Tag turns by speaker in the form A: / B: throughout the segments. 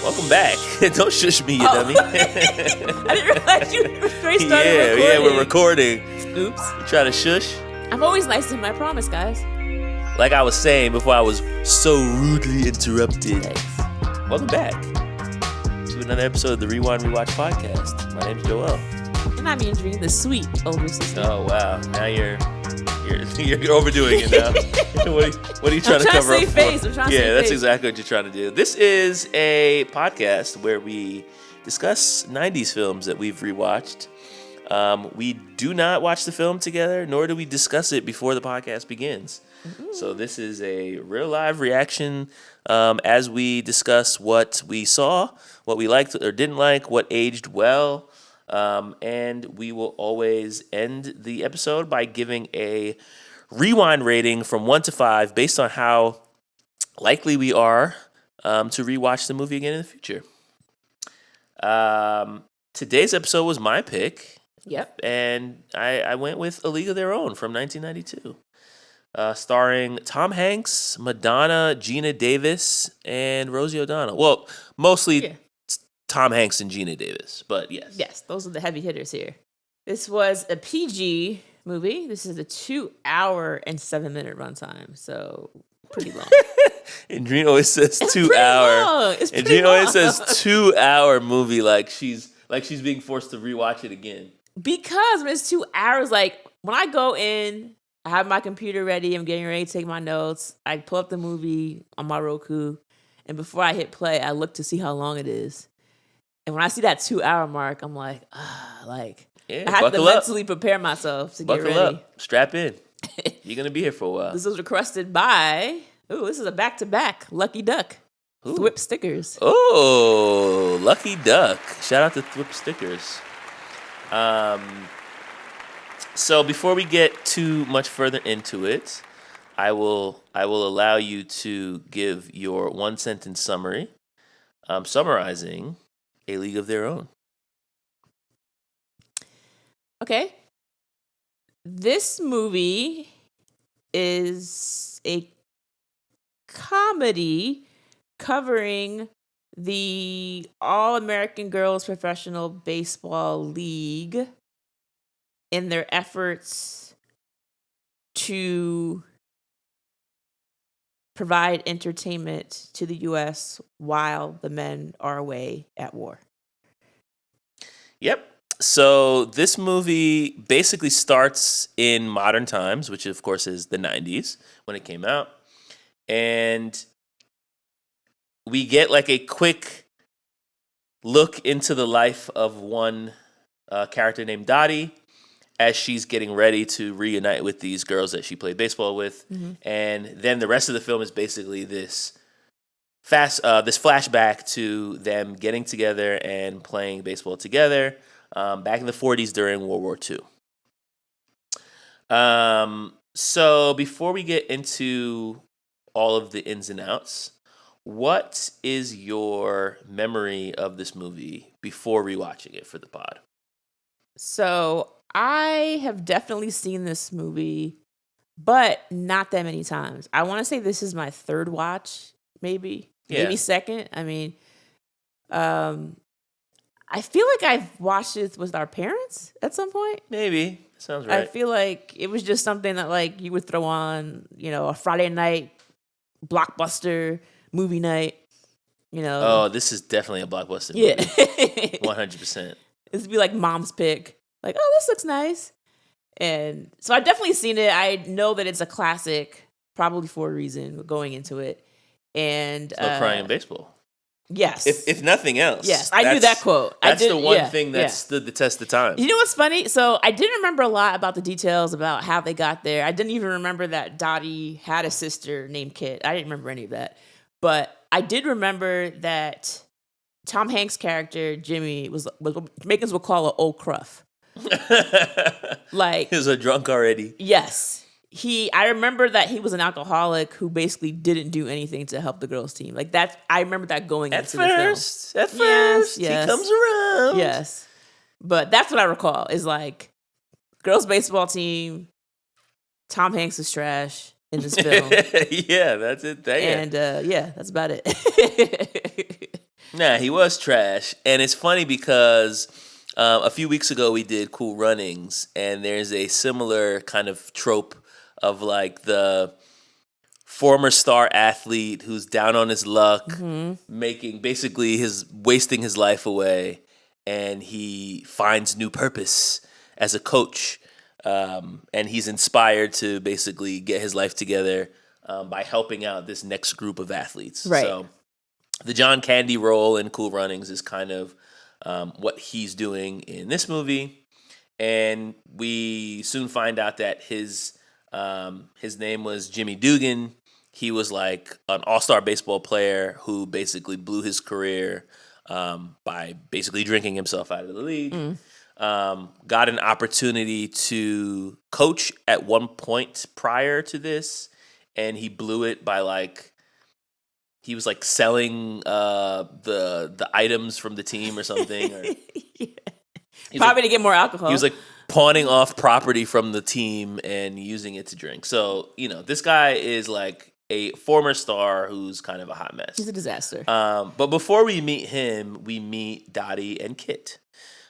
A: Welcome back. Don't shush me, you dummy.
B: I didn't realize you were started recording.
A: Yeah, we're recording.
B: Oops.
A: You try to shush?
B: I'm always nice to my promise, guys.
A: Like I was saying before I was so rudely interrupted.
B: Thanks.
A: Welcome back to another episode of the Rewind Rewatch podcast. My name's Joel.
B: And I'm Andrene, the sweet older sister.
A: Oh, wow. Now you're overdoing it now. What are you trying to cover up for?
B: I'm trying to save face.
A: Yeah, that's exactly what you're trying to do. This is a podcast where we discuss 90s films that we've rewatched. We do not watch the film together, nor do we discuss it before the podcast begins. Mm-hmm. So this is a real live reaction as we discuss what we saw, what we liked or didn't like, what aged well. And we will always end the episode by giving a rewind rating from 1 to 5 based on how likely we are to rewatch the movie again in the future. Today's episode was my pick.
B: Yep.
A: And I went with A League of Their Own from 1992. Starring Tom Hanks, Madonna, Geena Davis, and Rosie O'Donnell. Well, mostly Tom Hanks and Geena Davis, but yes.
B: Yes, those are the heavy hitters here. This was a PG movie. This is a 2 hour and 7 minute runtime, so pretty long.
A: And Andrene always says 2 hour.
B: It's
A: and
B: pretty
A: Andrene
B: long.
A: always says 2 hour movie like she's being forced to rewatch it again.
B: Because when it's 2 hours, like when I go in, I have my computer ready, I'm getting ready to take my notes. I pull up the movie on my Roku, and before I hit play, I look to see how long it is. And when I see that 2 hour mark, I'm like, I have to mentally prepare myself to get ready.
A: Buckle up. Strap in. You're going to be here for a while.
B: This was requested by, this is a back-to-back Lucky Duck. Thwip Stickers.
A: Oh, Lucky Duck. Shout out to Thwip Stickers. So before we get too much further into it, I will allow you to give your 1 sentence summary, summarizing A League of Their Own.
B: Okay. This movie is a comedy covering the All-American Girls Professional Baseball League in their efforts to provide entertainment to the U.S. while the men are away at war.
A: Yep. So this movie basically starts in modern times, which of course is the 90s when it came out. And we get like a quick look into the life of one character named Dottie as she's getting ready to reunite with these girls that she played baseball with. Mm-hmm. And then the rest of the film is basically this flashback to them getting together and playing baseball together back in the 40s during World War II. So before we get into all of the ins and outs, what is your memory of this movie before rewatching it for the pod? So
B: I have definitely seen this movie, but not that many times. I want to say this is my third watch, maybe second. I mean, I feel like I've watched it with our parents at some point.
A: Maybe. Sounds right.
B: I feel like it was just something that like you would throw on, a Friday night blockbuster movie night,
A: Oh, this is definitely a blockbuster movie.
B: Yeah.
A: 100%.
B: This would be like mom's pick. Like, oh, this looks nice. And so I've definitely seen it. I know that it's a classic, probably for a reason, going into it. And
A: no crying in baseball.
B: Yes.
A: If nothing else.
B: Yes, I knew that quote.
A: That's the one thing that stood the test of time.
B: You know what's funny? So I didn't remember a lot about the details about how they got there. I didn't even remember that Dottie had a sister named Kit. I didn't remember any of that. But I did remember that Tom Hanks' character, Jimmy, was what Jamaicans would call an old cruff. Like,
A: he was a drunk already.
B: Yes. I remember that he was an alcoholic who basically didn't do anything to help the girls' team. Like that, I remember that going into the film.
A: At first, yes. He comes around.
B: Yes. But that's what I recall is like girls' baseball team, Tom Hanks is trash in this film.
A: Yeah, that's it.
B: And that's about it.
A: Nah, he was trash. And it's funny because a few weeks ago we did Cool Runnings, and there's a similar kind of trope of like the former star athlete who's down on his luck, making basically wasting his life away, and he finds new purpose as a coach, and he's inspired to basically get his life together by helping out this next group of athletes.
B: Right.
A: So the John Candy role in Cool Runnings is kind of what he's doing in this movie, and we soon find out that his name was Jimmy Dugan. He was like an all-star baseball player who basically blew his career by basically drinking himself out of the league. Got an opportunity to coach at one point prior to this, and he blew it by like he was like selling the items from the team or something. Or
B: Probably to get more alcohol.
A: He was like pawning off property from the team and using it to drink. So, this guy is like a former star who's kind of a hot mess.
B: He's a disaster.
A: But before we meet him, we meet Dottie and Kit.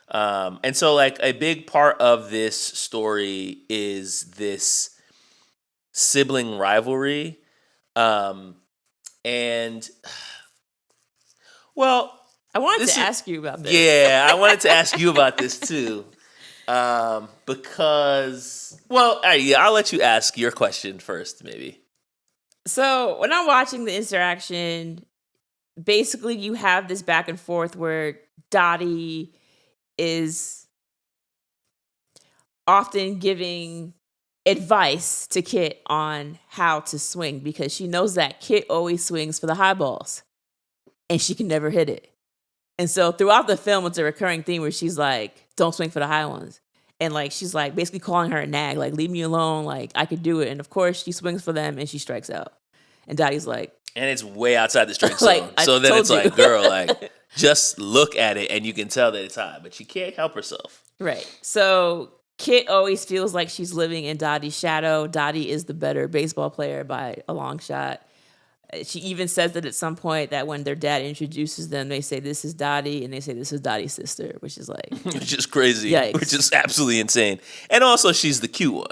A: And so like a big part of this story is this sibling rivalry. And well,
B: I wanted to ask you about this.
A: Yeah, I wanted to ask you about this too. Because, well, I'll let you ask your question first, maybe.
B: So when I'm watching the interaction, basically you have this back and forth where Dottie is often giving advice to Kit on how to swing because she knows that Kit always swings for the high balls and she can never hit it. And so throughout the film, it's a recurring theme where she's like, don't swing for the high ones. And like, she's like basically calling her a nag, like, leave me alone. Like, I could do it. And of course she swings for them and she strikes out. And Dottie's like,
A: and it's way outside the strike zone.
B: Like,
A: so then it's
B: you.
A: like, girl, like, just look at it and you can tell that it's high, but she can't help herself.
B: Right. So Kit always feels like she's living in Dottie's shadow. Dottie is the better baseball player by a long shot. She even says that at some point that when their dad introduces them, they say, this is Dottie, and they say, this is Dottie's sister, which is like...
A: which is crazy.
B: Yikes.
A: Which is absolutely insane. And also, she's the cute one.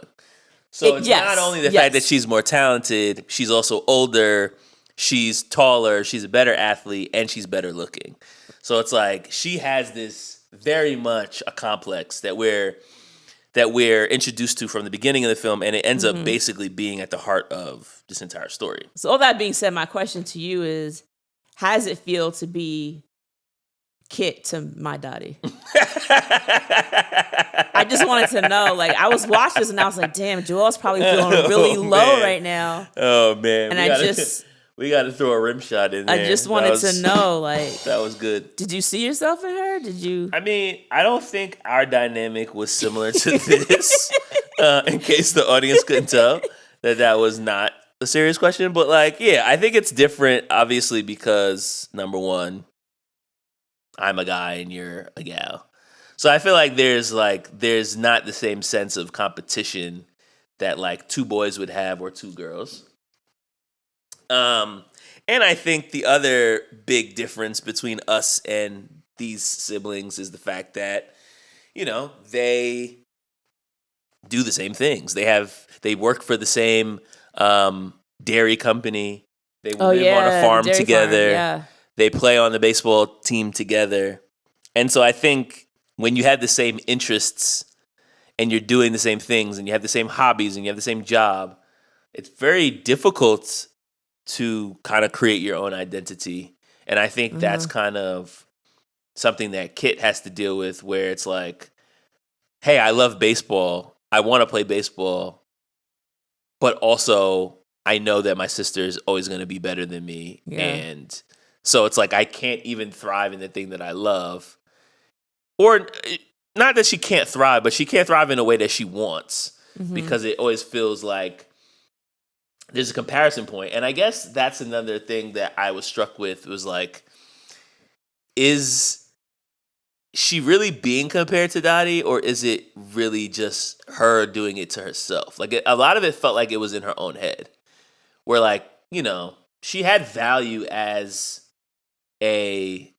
A: So it's not only the fact that she's more talented, she's also older, she's taller, she's a better athlete, and she's better looking. So it's like she has this very much a complex that we're introduced to from the beginning of the film, and it ends up basically being at the heart of this entire story.
B: So all that being said, my question to you is, how does it feel to be Kit to my Dottie? I just wanted to know. Like, I was watching this and I was like, damn, Joel's probably feeling really low right now.
A: Oh, man.
B: And
A: we got to throw a rim shot in there.
B: I just wanted to know, like...
A: That was good.
B: Did you see yourself in her? Did you...
A: I mean, I don't think our dynamic was similar to this, in case the audience couldn't tell that was not a serious question. But, like, yeah, I think it's different, obviously, because, number one, I'm a guy and you're a gal. So I feel like there's not the same sense of competition that, like, two boys would have or two girls. And I think the other big difference between us and these siblings is the fact that, they do the same things. They work for the same dairy company. They live on a farm together.
B: Yeah.
A: They play on the baseball team together. And so I think when you have the same interests and you're doing the same things and you have the same hobbies and you have the same job, it's very difficult to kind of create your own identity. And I think that's kind of something that Kit has to deal with, where it's like, hey, I love baseball. I want to play baseball. But also, I know that my sister is always going to be better than me. Yeah. And so it's like I can't even thrive in the thing that I love. Or not that she can't thrive, but she can't thrive in a way that she wants, because it always feels like there's a comparison point. And I guess that's another thing that I was struck with, was like, is she really being compared to Dottie, or is it really just her doing it to herself? Like, a lot of it felt like it was in her own head, where, like, she had value as a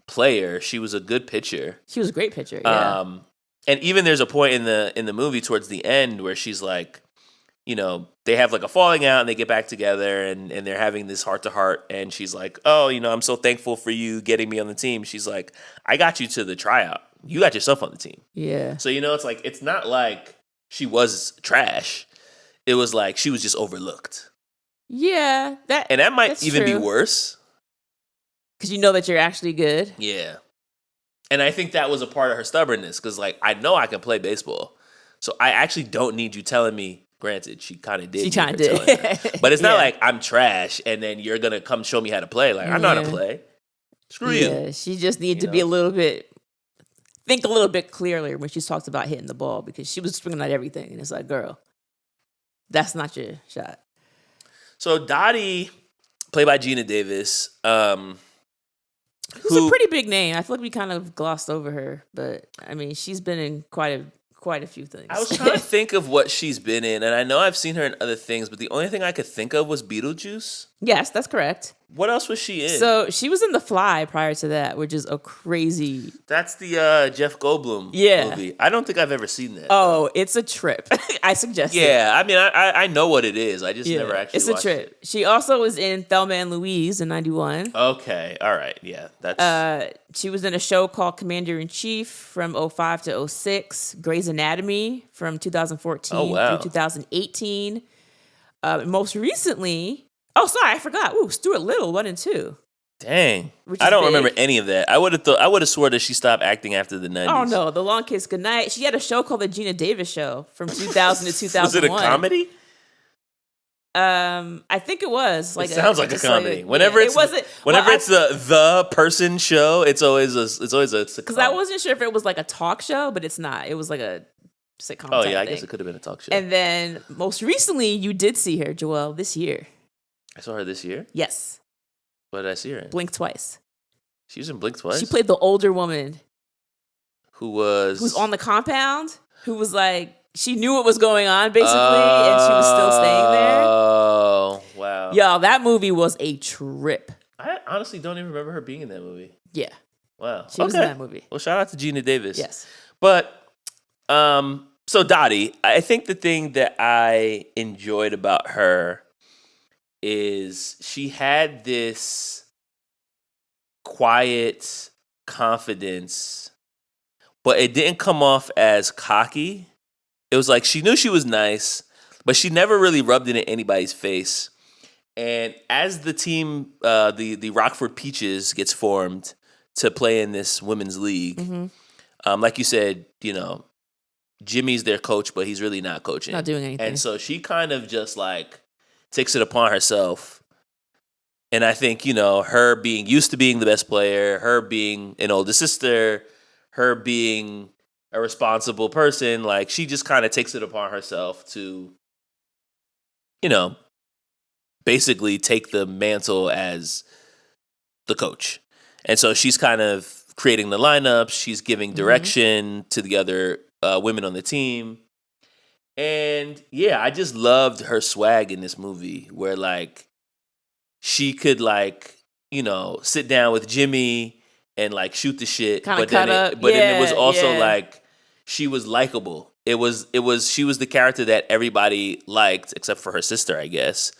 A: player. She was a good pitcher.
B: She was a great pitcher. Yeah.
A: And even there's a point in the movie towards the end where she's like, you know, they have like a falling out and they get back together and they're having this heart to heart. And she's like, oh, you know, I'm so thankful for you getting me on the team. She's like, I got you to the tryout. You got yourself on the team.
B: Yeah.
A: So, you know, it's like, it's not like she was trash. It was like she was just overlooked.
B: Yeah.
A: And that might even
B: true.
A: be worse.
B: Because you know that you're actually good.
A: Yeah. And I think that was a part of her stubbornness because, like, I know I can play baseball. So I actually don't need you telling me. Granted, she kind of did.
B: She kind of did.
A: But it's not like I'm trash and then you're going to come show me how to play. Like, I know how to play. Screw you.
B: Yeah, she just needed to be a little bit, think a little bit clearly when she talks about hitting the ball because she was swinging at everything. And it's like, girl, that's not your shot. So
A: Dottie, played by Geena Davis,
B: who's a pretty big name. I feel like we kind of glossed over her, but I mean, she's been in quite a few things.
A: I was trying to think of what she's been in, and I know I've seen her in other things, but the only thing I could think of was Beetlejuice.
B: Yes, that's correct.
A: What else was she in?
B: So she was in The Fly prior to that, which is a crazy.
A: That's the Jeff Goldblum movie. I don't think I've ever seen that.
B: Oh, it's a trip. I suggest it.
A: Yeah, I mean, I know what it is. I just never actually watched it.
B: It's a trip. She also was in Thelma and Louise in 91.
A: Okay, all right. Yeah, that's...
B: She was in a show called Commander in Chief from 05 to 06, Grey's Anatomy from 2014 through 2018. Most recently... Oh, sorry, I forgot. Ooh, Stuart Little, 1 and 2.
A: Dang. I don't remember any of that. I would have swore that she stopped acting after the 90s.
B: Oh, no. The Long Kiss Goodnight. She had a show called The Geena Davis Show from 2000 to 2001.
A: Was it a comedy?
B: I think it was.
A: It sounds like a comedy. Whenever it's the person show, it's always a sitcom.
B: Because I wasn't sure if it was like a talk show, but it's not. It was like a sitcom.
A: Oh, yeah, I guess it could have been a talk show.
B: And then most recently, you did see her, Joelle, this year.
A: I saw her this year?
B: Yes.
A: What did I see her in?
B: Blink Twice.
A: She was in Blink Twice?
B: She played the older woman.
A: Who's
B: on the compound, who was like, she knew what was going on, basically, and she was still staying there.
A: Oh, wow.
B: Yo, that movie was a trip.
A: I honestly don't even remember her being in that movie.
B: Yeah.
A: Wow.
B: She was in that movie.
A: Well, shout out to Geena Davis.
B: Yes.
A: But, so Dottie, I think the thing that I enjoyed about her is she had this quiet confidence, but it didn't come off as cocky. It was like she knew she was nice, but she never really rubbed it in anybody's face. And as the team, the Rockford Peaches gets formed to play in this women's league, like you said, you know, Jimmy's their coach, but he's really not coaching.
B: Not doing anything.
A: And so she kind of just like takes it upon herself. And I think, you know, her being used to being the best player, her being an older sister, her being a responsible person, like she just kind of takes it upon herself to, you know, basically take the mantle as the coach. And so she's kind of creating the lineups, she's giving direction to the other women on the team. And yeah, I just loved her swag in this movie where like she could like, you know, sit down with Jimmy and like shoot the shit. But then it was also like she was likable. She was the character that everybody liked except for her sister, I guess.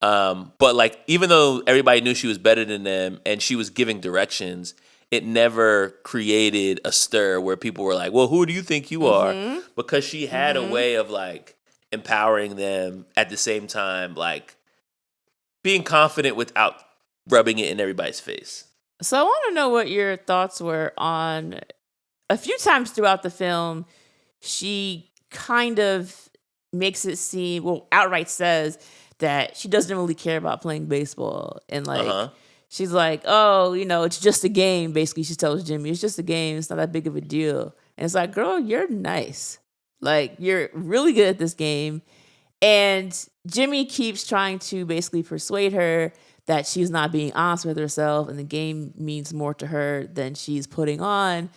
A: But like even though everybody knew she was better than them and she was giving directions, it never created a stir where people were like, well, who do you think you are? Because she had a way of like empowering them at the same time, like being confident without rubbing it in everybody's face.
B: So I want to know what your thoughts were on a few times throughout the film, she kind of makes it seem, well, outright says that she doesn't really care about playing baseball. And like, she's like, oh, you know, it's just a game. Basically, she tells Jimmy, it's just a game. It's not that big of a deal. And it's like, girl, you're nice. Like, you're really good at this game. And Jimmy keeps trying to basically persuade her that she's not being honest with herself and the game means more to her than she's putting on.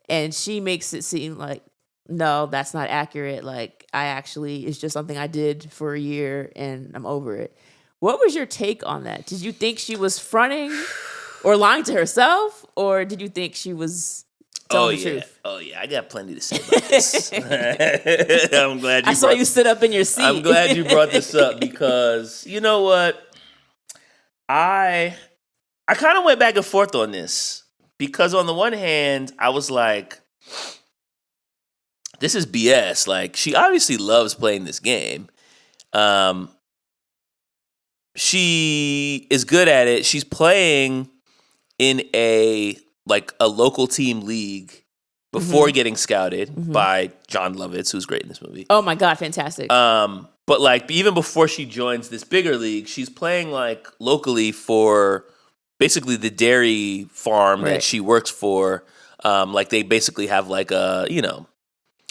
B: And she makes it seem like, no, that's not accurate. Like, it's just something I did for a year and I'm over it. What was your take on that? Did you think she was fronting or lying to herself, or did you think she was telling the truth?
A: Oh yeah, I got plenty to say about this. I'm glad
B: I saw you sit up in your seat.
A: I'm glad you brought this up because you know what? I kind of went back and forth on this because on the one hand, I was like, this is BS. Like, she obviously loves playing this game. She is good at it. She's playing in a local team league before getting scouted by John Lovitz, who's great in this movie.
B: Oh my God, fantastic.
A: But like even before she joins this bigger league, she's playing like locally for basically the dairy farm that she works for. Like they basically have like a,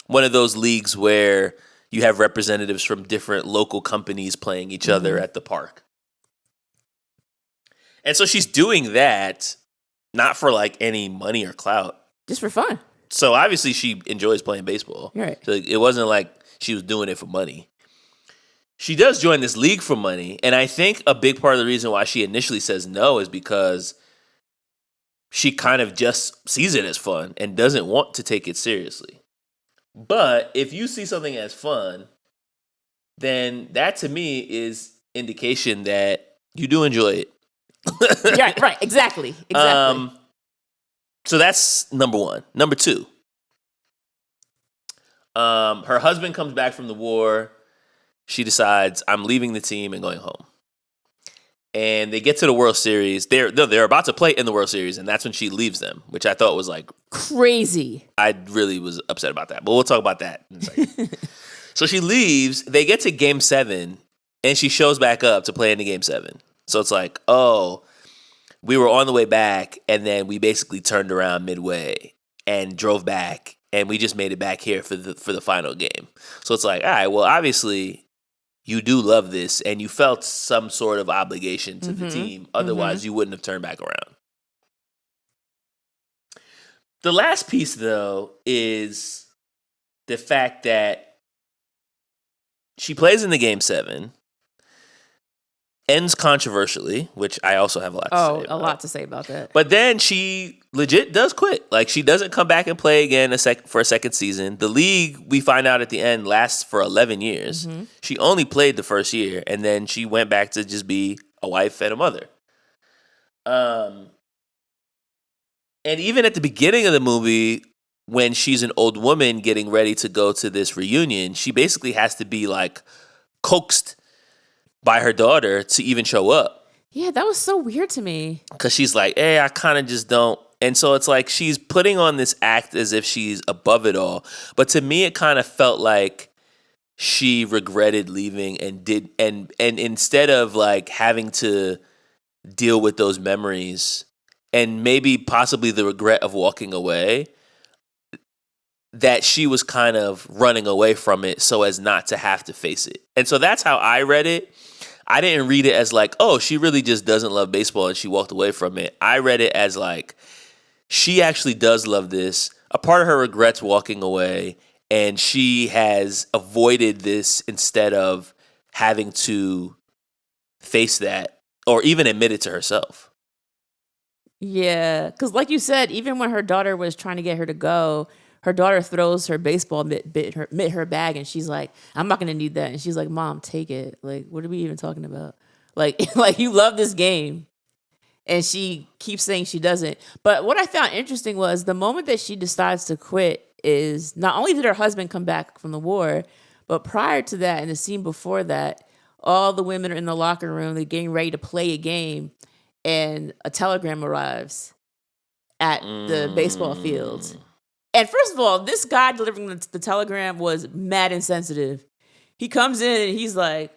A: one of those leagues where you have representatives from different local companies playing each other at the park. And so she's doing that not for like any money or clout.
B: Just for fun.
A: So obviously she enjoys playing baseball.
B: Right.
A: So it wasn't like she was doing it for money. She does join this league for money, and I think a big part of the reason why she initially says no is because she kind of just sees it as fun and doesn't want to take it seriously. But if you see something as fun, then that to me is indication that you do enjoy it.
B: right, exactly.
A: So that's number one. Number two, her husband comes back from the war. She decides, I'm leaving the team and going home. And they get to the World Series. They're about to play in the World Series, and that's when she leaves them, which I thought was like
B: crazy.
A: I really was upset about that, but we'll talk about that in a second. So she leaves. They get to Game 7, and she shows back up to play in the Game 7. So it's like, oh, we were on the way back, and then we basically turned around midway and drove back, and we just made it back here for the final game. So it's like, all right, well, obviously you do love this, and you felt some sort of obligation to the team. Otherwise, you wouldn't have turned back around. The last piece, though, is the fact that she plays in the Game 7, ends controversially, which I also have a lot to say about.
B: A lot to say about that.
A: But then she legit does quit. Like, she doesn't come back and play again for a second season. The league, we find out at the end, lasts for 11 years. She only played the first year, and then she went back to just be a wife and a mother. And even at the beginning of the movie, when she's an old woman getting ready to go to this reunion, she basically has to be, like, coaxed by her daughter to even show up.
B: Yeah, that was so weird to me.
A: Because she's like, hey, I kind of just don't. And so it's like she's putting on this act as if she's above it all. But to me, it kind of felt like she regretted leaving and instead of like having to deal with those memories and maybe possibly the regret of walking away, that she was kind of running away from it so as not to have to face it. And so that's how I read it. I didn't read it as like, oh, she really just doesn't love baseball and she walked away from it. I read it as like, she actually does love this. A part of her regrets walking away, and she has avoided this instead of having to face that or even admit it to herself.
B: Yeah, because like you said, even when her daughter was trying to get her to go, her daughter throws her baseball mitt her bag, and she's like, I'm not going to need that. And she's like, Mom, take it. Like, what are we even talking about? Like, like you love this game. And she keeps saying she doesn't. But what I found interesting was the moment that she decides to quit is not only did her husband come back from the war, but prior to that, in the scene before that, all the women are in the locker room, they're getting ready to play a game, and a telegram arrives at the baseball field. And first of all, this guy delivering the telegram was mad insensitive. He comes in and he's like,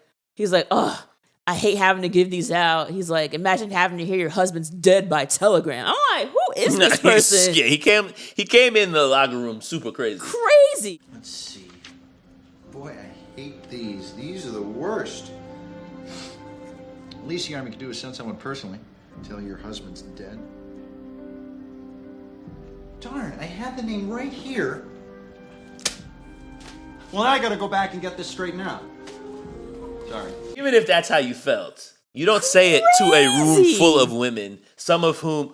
B: oh, I hate having to give these out. He's like, imagine having to hear your husband's dead by telegram. I'm like, who is this person?
A: Yeah, he came in the locker room super crazy.
B: Crazy.
C: Let's see. Boy, I hate these. These are the worst. Least the Army could do is send someone personally. Tell your husband's dead. Darn, I had the name right here.
D: Well, now I gotta go back and get this straightened out. Sorry.
A: Even if that's how you felt, You don't say it to a room full of women, some of whom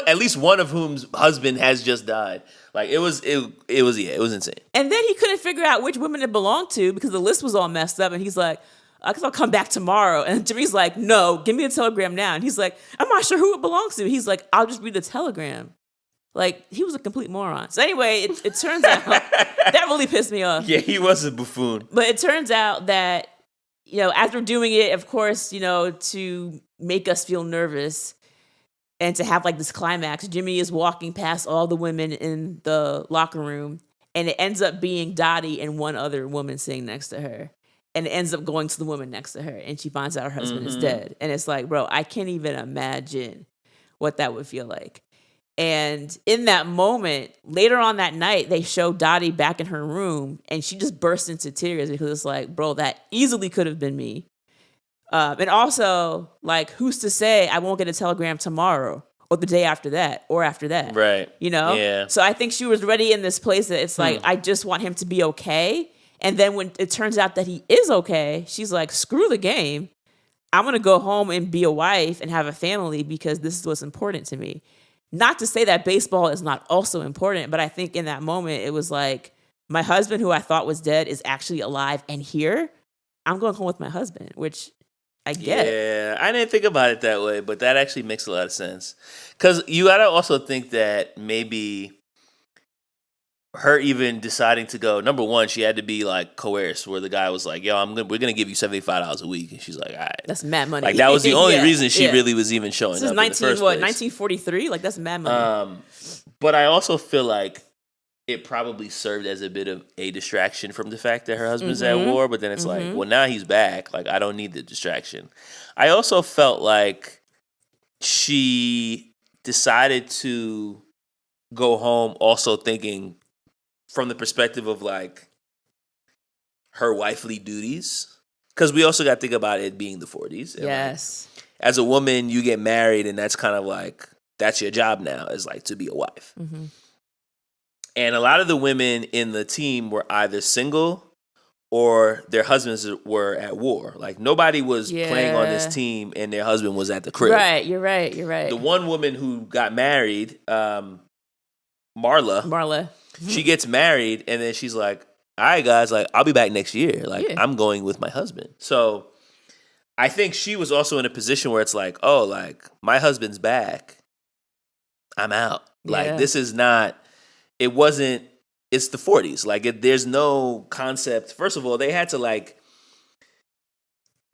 A: at least one of whom's husband has just died. Like it was insane.
B: And then he couldn't figure out which women it belonged to because the list was all messed up. And he's like, I guess I'll come back tomorrow. And Jimmy's like, no, give me the telegram now. And he's like, I'm not sure who it belongs to. He's like, I'll just read the telegram. Like, he was a complete moron. So anyway, it turns out, that really pissed me off.
A: Yeah, he was a buffoon.
B: But it turns out that, after doing it, of course, to make us feel nervous and to have like this climax, Jimmy is walking past all the women in the locker room, and it ends up being Dottie and one other woman sitting next to her. And it ends up going to the woman next to her, and she finds out her husband is dead. And it's like, bro, I can't even imagine what that would feel like. And in that moment, later on that night, they show Dottie back in her room, and she just bursts into tears because it's like, bro, that easily could have been me. And also, like, who's to say I won't get a telegram tomorrow or the day after that or after that?
A: Right.
B: Yeah. So I think she was ready in this place that it's like, I just want him to be okay. And then when it turns out that he is okay, she's like, screw the game. I'm going to go home and be a wife and have a family because this is what's important to me. Not to say that baseball is not also important, but I think in that moment, it was like, my husband, who I thought was dead, is actually alive and here. I'm going home with my husband, which I get.
A: Yeah, I didn't think about it that way, but that actually makes a lot of sense. Because you got to also think that maybe her even deciding to go, number one, she had to be like coerced, where the guy was like, yo, we're going to give you $75 a week. And she's like, all right.
B: That's mad money.
A: Like, that was the only reason she really was even showing up in the first place.
B: 1943? Like, that's mad money.
A: But I also feel like it probably served as a bit of a distraction from the fact that her husband's at war. But then it's like, well, now he's back. Like, I don't need the distraction. I also felt like she decided to go home also thinking from the perspective of like her wifely duties. Because we also got to think about it being the 40s. And
B: yes.
A: Like, as a woman, you get married and that's kind of like, that's your job now, is like to be a wife.
B: Mm-hmm.
A: And a lot of the women in the team were either single or their husbands were at war. Like, nobody was playing on this team and their husband was at the crib.
B: Right, you're right.
A: The one woman who got married, Marla, she gets married and then she's like, all right, guys, like, I'll be back next year. Like, I'm going with my husband. So I think she was also in a position where it's like, oh, like, my husband's back. I'm out. Like, this is not, it wasn't, it's the 40s. Like, there's no concept. First of all, they had to, like,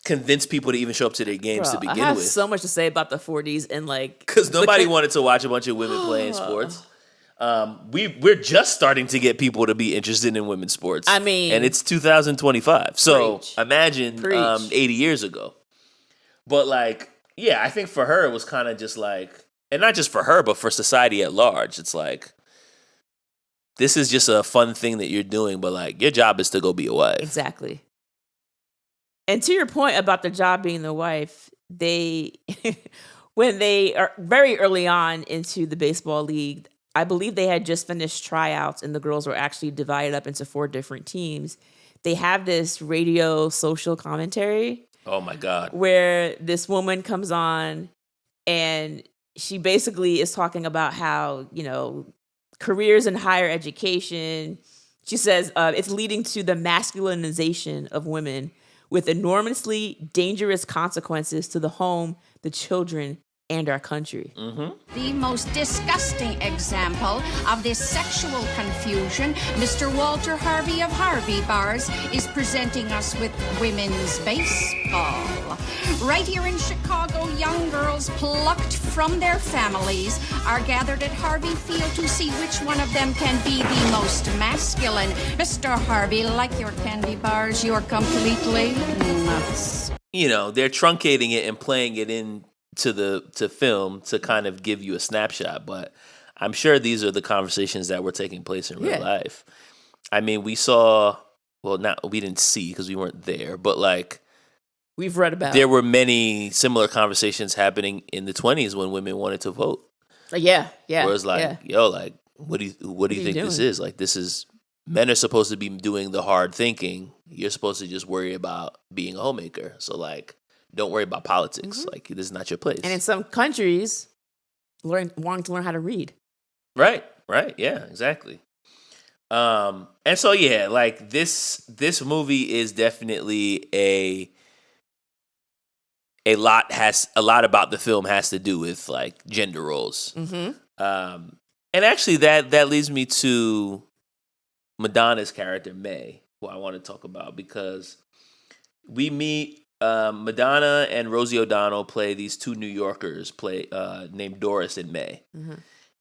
A: convince people to even show up to their games to begin with.
B: I have so much to say about the 40s and, like...
A: Because nobody wanted to watch a bunch of women playing sports. We're just starting to get people to be interested in women's sports.
B: I mean...
A: And it's 2025. So
B: preach.
A: Imagine 80 years ago. But, like, yeah, I think for her, it was kind of just like... And not just for her, but for society at large. It's like... This is just a fun thing that you're doing, but like your job is to go be a wife.
B: Exactly. And to your point about the job being the wife, they, when they are very early on into the baseball league, I believe they had just finished tryouts and the girls were actually divided up into 4 different teams. They have this radio social commentary.
A: Oh my God.
B: Where this woman comes on and she basically is talking about how, careers in higher education. She says it's leading to the masculinization of women with enormously dangerous consequences to the home, the children, and our country.
D: Mm-hmm. The most disgusting example of this sexual confusion, Mr. Walter Harvey of Harvey Bars is presenting us with women's baseball. Right here in Chicago, young girls plucked from their families are gathered at Harvey Field to see which one of them can be the most masculine. Mr. Harvey, like your candy bars, you're completely nuts.
A: They're truncating it and playing it in to film to kind of give you a snapshot, but I'm sure these are the conversations that were taking place in real life. I mean, we didn't see because we weren't there, but like
B: we've read about.
A: There were many similar conversations happening in the 20s when women wanted to vote.
B: Yeah.
A: Where it's like, yo, like, what do you think this is? Like, this is, men are supposed to be doing the hard thinking. You're supposed to just worry about being a homemaker. So like, don't worry about politics. Like, this is not your place.
B: And in some countries, wanting to learn how to read.
A: Right. Yeah, exactly. And so, yeah, like this movie is definitely a lot about the film has to do with like gender roles. And actually that leads me to Madonna's character, May, who I want to talk about, because we meet Madonna and Rosie O'Donnell play these two New Yorkers named Doris and May.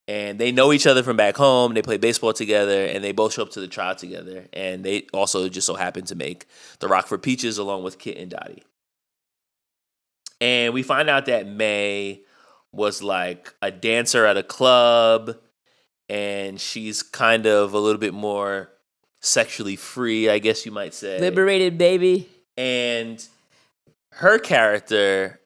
A: And they know each other from back home. They play baseball together, and they both show up to the trial together. And they also just so happen to make the Rockford Peaches along with Kit and Dottie. And we find out that May was like a dancer at a club, and she's kind of a little bit more sexually free, I guess you might say.
B: Liberated, baby.
A: And her character,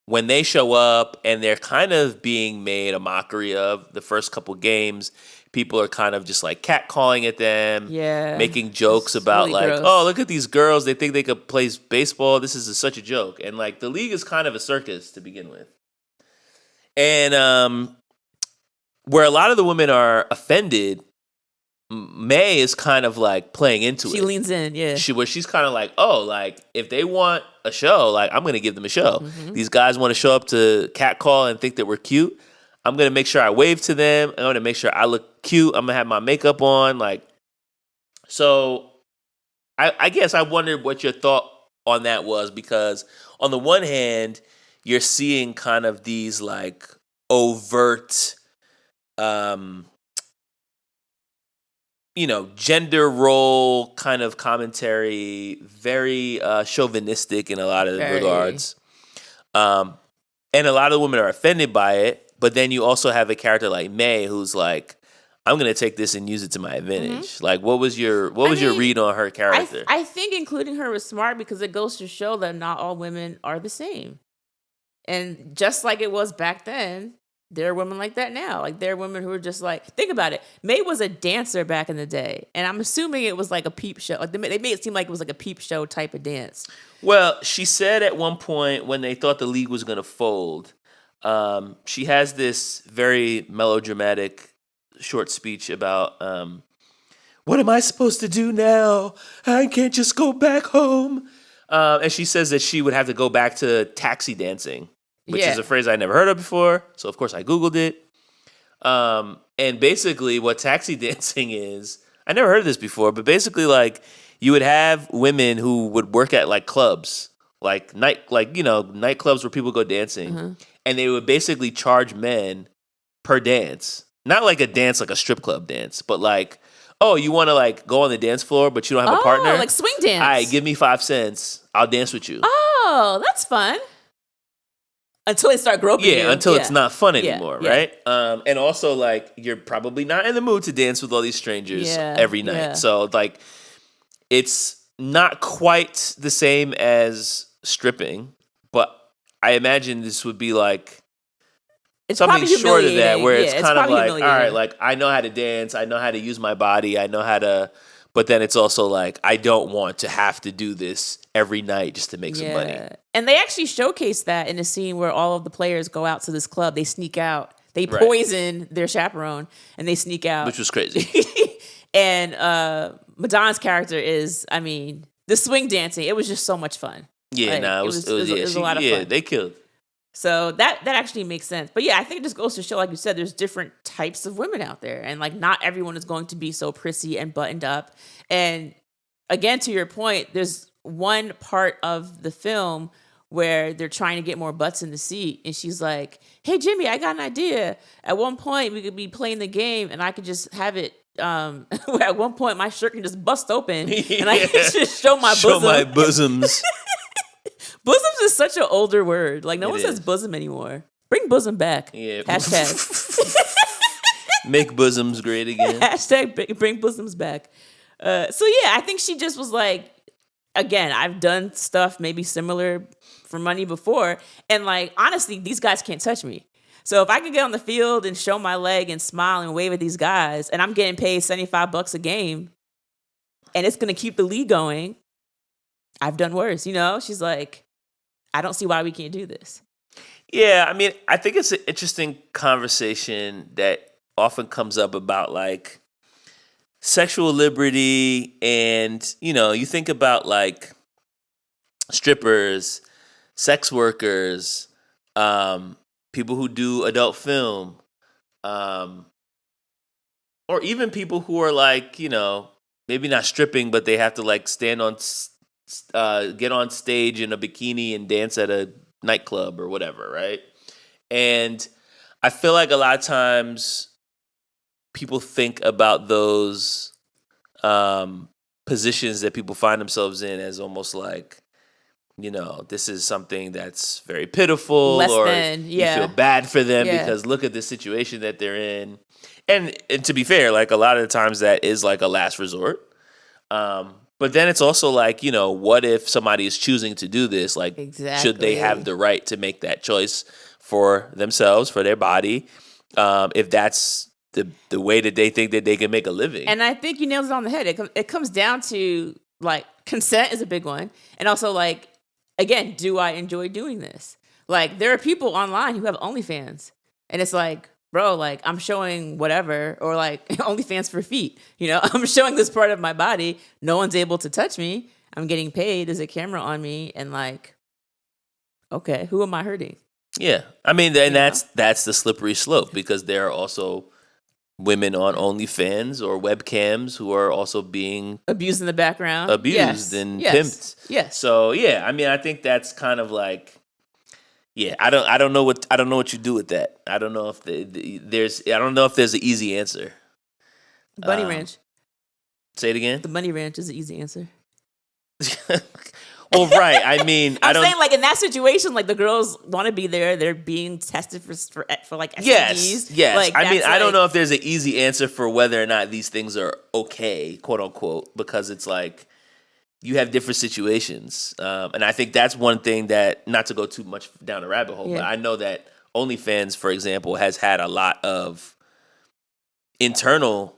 A: when they show up and they're kind of being made a mockery of the first couple games, people are kind of just like catcalling at them, making jokes about really like, gross. Oh, look at these girls. They think they could play baseball. This is such a joke. And like the league is kind of a circus to begin with. And where a lot of the women are offended, May is kind of like playing into it.
B: She leans in, yeah.
A: She's kind of like, oh, like if they want a show, like I'm going to give them a show. These guys want to show up to catcall and think that we're cute. I'm going to make sure I wave to them. I'm going to make sure I look cute. I'm going to have my makeup on. Like, so I guess I wondered what your thought on that was, because on the one hand, you're seeing kind of these like overt, gender role kind of commentary, very chauvinistic in a lot of regards. And a lot of the women are offended by it. But then you also have a character like May who's like, I'm going to take this and use it to my advantage. Like, what was your read on her character?
B: I think including her was smart because it goes to show that not all women are the same. And just like it was back then, there are women like that now. Like, there are women who are just like, think about it. May was a dancer back in the day. And I'm assuming it was like a peep show. Like, they made it seem like it was like a peep show type of dance.
A: Well, she said at one point when they thought the league was going to fold, she has this very melodramatic short speech about, what am I supposed to do now? I can't just go back home. And she says that she would have to go back to taxi dancing, which is a phrase I never heard of before. So, of course, I Googled it. And basically what taxi dancing is, I never heard of this before, but basically, like, you would have women who would work at, like, clubs, like nightclubs where people go dancing. And they would basically charge men per dance. Not like a dance, like a strip club dance, but like, oh, you want to like go on the dance floor, but you don't have a partner?
B: Like swing dance.
A: All right, give me 5 cents. I'll dance with you.
B: Oh, that's fun. Until they start groping you.
A: Yeah, until it's not fun anymore, right? And also, like, you're probably not in the mood to dance with all these strangers every night. Yeah. So, like, it's not quite the same as stripping, but I imagine this would be like
B: it's
A: something short of that, where it's kind of like, all right, like I know how to dance, I know how to use my body, I know how to, but then it's also like, I don't want to have to do this every night just to make some money.
B: And they actually showcase that in a scene where all of the players go out to this club, they sneak out, they poison their chaperone, and they sneak out.
A: Which was crazy.
B: And Madonna's character is, I mean, the swing dancing, it was just so much fun.
A: Yeah, like, it was a lot of fun. Yeah, they killed.
B: So that actually makes sense. But yeah, I think it just goes to show, like you said, there's different types of women out there. And like not everyone is going to be so prissy and buttoned up. And again, to your point, there's one part of the film where they're trying to get more butts in the seat. And she's like, hey, Jimmy, I got an idea. At one point, we could be playing the game and I could just have it. At one point, my shirt can just bust open and I can just show my bosom.
A: Show my bosoms.
B: Bosoms is such an older word. Like, no one says bosom anymore. Bring bosom back. Yeah. Hashtag.
A: Make bosoms great again.
B: Hashtag bring bosoms back. So, yeah, I think she just was like, again, I've done stuff maybe similar for money before. And, like, honestly, these guys can't touch me. So if I can get on the field and show my leg and smile and wave at these guys, and I'm getting paid $75 a game, and it's going to keep the league going, I've done worse, you know? She's like, I don't see why we can't do this.
A: Yeah, I mean, I think it's an interesting conversation that often comes up about like sexual liberty, and you think about like strippers, sex workers, people who do adult film, or even people who are like maybe not stripping, but they have to like stand on, get on stage in a bikini and dance at a nightclub or whatever, right? And I feel like a lot of times people think about those positions that people find themselves in as almost like, this is something that's very pitiful,
B: Less
A: or
B: than, yeah.
A: you feel bad for them
B: Yeah.
A: because look at the situation that they're in. And to be fair, like a lot of the times that is like a last resort. But then it's also like, what if somebody is choosing to do this? Like, should they have the right to make that choice for themselves, for their body, if that's the way that they think that they can make a living?
B: And I think you nailed it on the head. It comes down to, like, consent is a big one. And also, like, again, do I enjoy doing this? Like, there are people online who have OnlyFans. And it's like, bro, like, I'm showing whatever, or like OnlyFans for feet. I'm showing this part of my body. No one's able to touch me. I'm getting paid. There's a camera on me. And like, okay, who am I hurting?
A: Yeah. I mean, and that's the slippery slope, because there are also women on OnlyFans or webcams who are also being
B: abused in the background,
A: abused and pimped.
B: Yes.
A: So yeah, I mean, I think that's kind of like, yeah, I don't know what you do with that. I don't know if there's an easy answer.
B: Bunny Ranch.
A: Say it again.
B: The Bunny Ranch is an easy answer.
A: Well, right. I mean,
B: I'm saying, like, in that situation, like, the girls want to be there. They're being tested for like STDs.
A: Yes.
B: Like,
A: I mean, I don't
B: like,
A: know if there's an easy answer for whether or not these things are okay, quote unquote, because it's like you have different situations, and I think that's one thing that, not to go too much down a rabbit hole, but I know that OnlyFans, for example, has had a lot of internal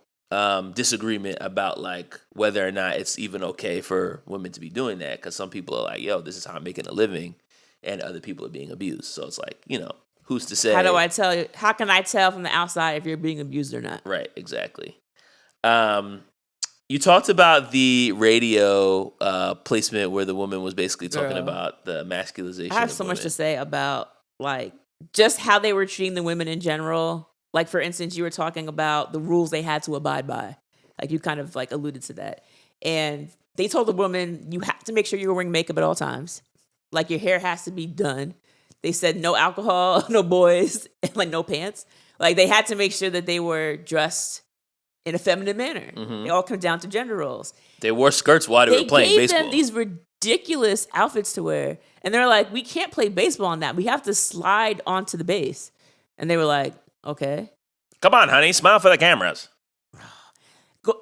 A: disagreement about like whether or not it's even okay for women to be doing that, because some people are like, yo, this is how I'm making a living, and other people are being abused. So it's like, who's to say?
B: How can I tell from the outside if you're being abused or not?
A: Right, exactly. You talked about the radio placement where the woman was basically talking about the masculization.
B: I have so much to say about like just how they were treating the women in general. Like, for instance, you were talking about the rules they had to abide by. Like, you kind of, like, alluded to that. And they told the woman, you have to make sure you're wearing makeup at all times. Like, your hair has to be done. They said no alcohol, no boys, and, like, no pants. Like, they had to make sure that they were dressed in a feminine manner. Mm-hmm. They all come down to gender roles.
A: They wore skirts while they were playing baseball.
B: They gave them these ridiculous outfits to wear. And they're like, we can't play baseball on that. We have to slide onto the base. And they were like, okay.
A: Come on, honey, smile for the cameras.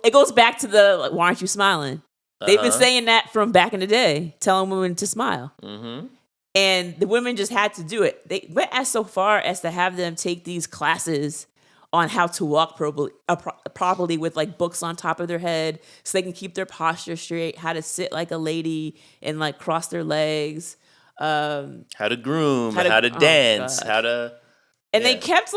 B: It goes back to the, like, why aren't you smiling? They've been saying that from back in the day, telling women to smile. Mm-hmm. And the women just had to do it. They went so far as to have them take these classes on how to walk properly with, like, books on top of their head so they can keep their posture straight, how to sit like a lady and, like, cross their legs.
A: How to groom, how to dance, how to...
B: And they kept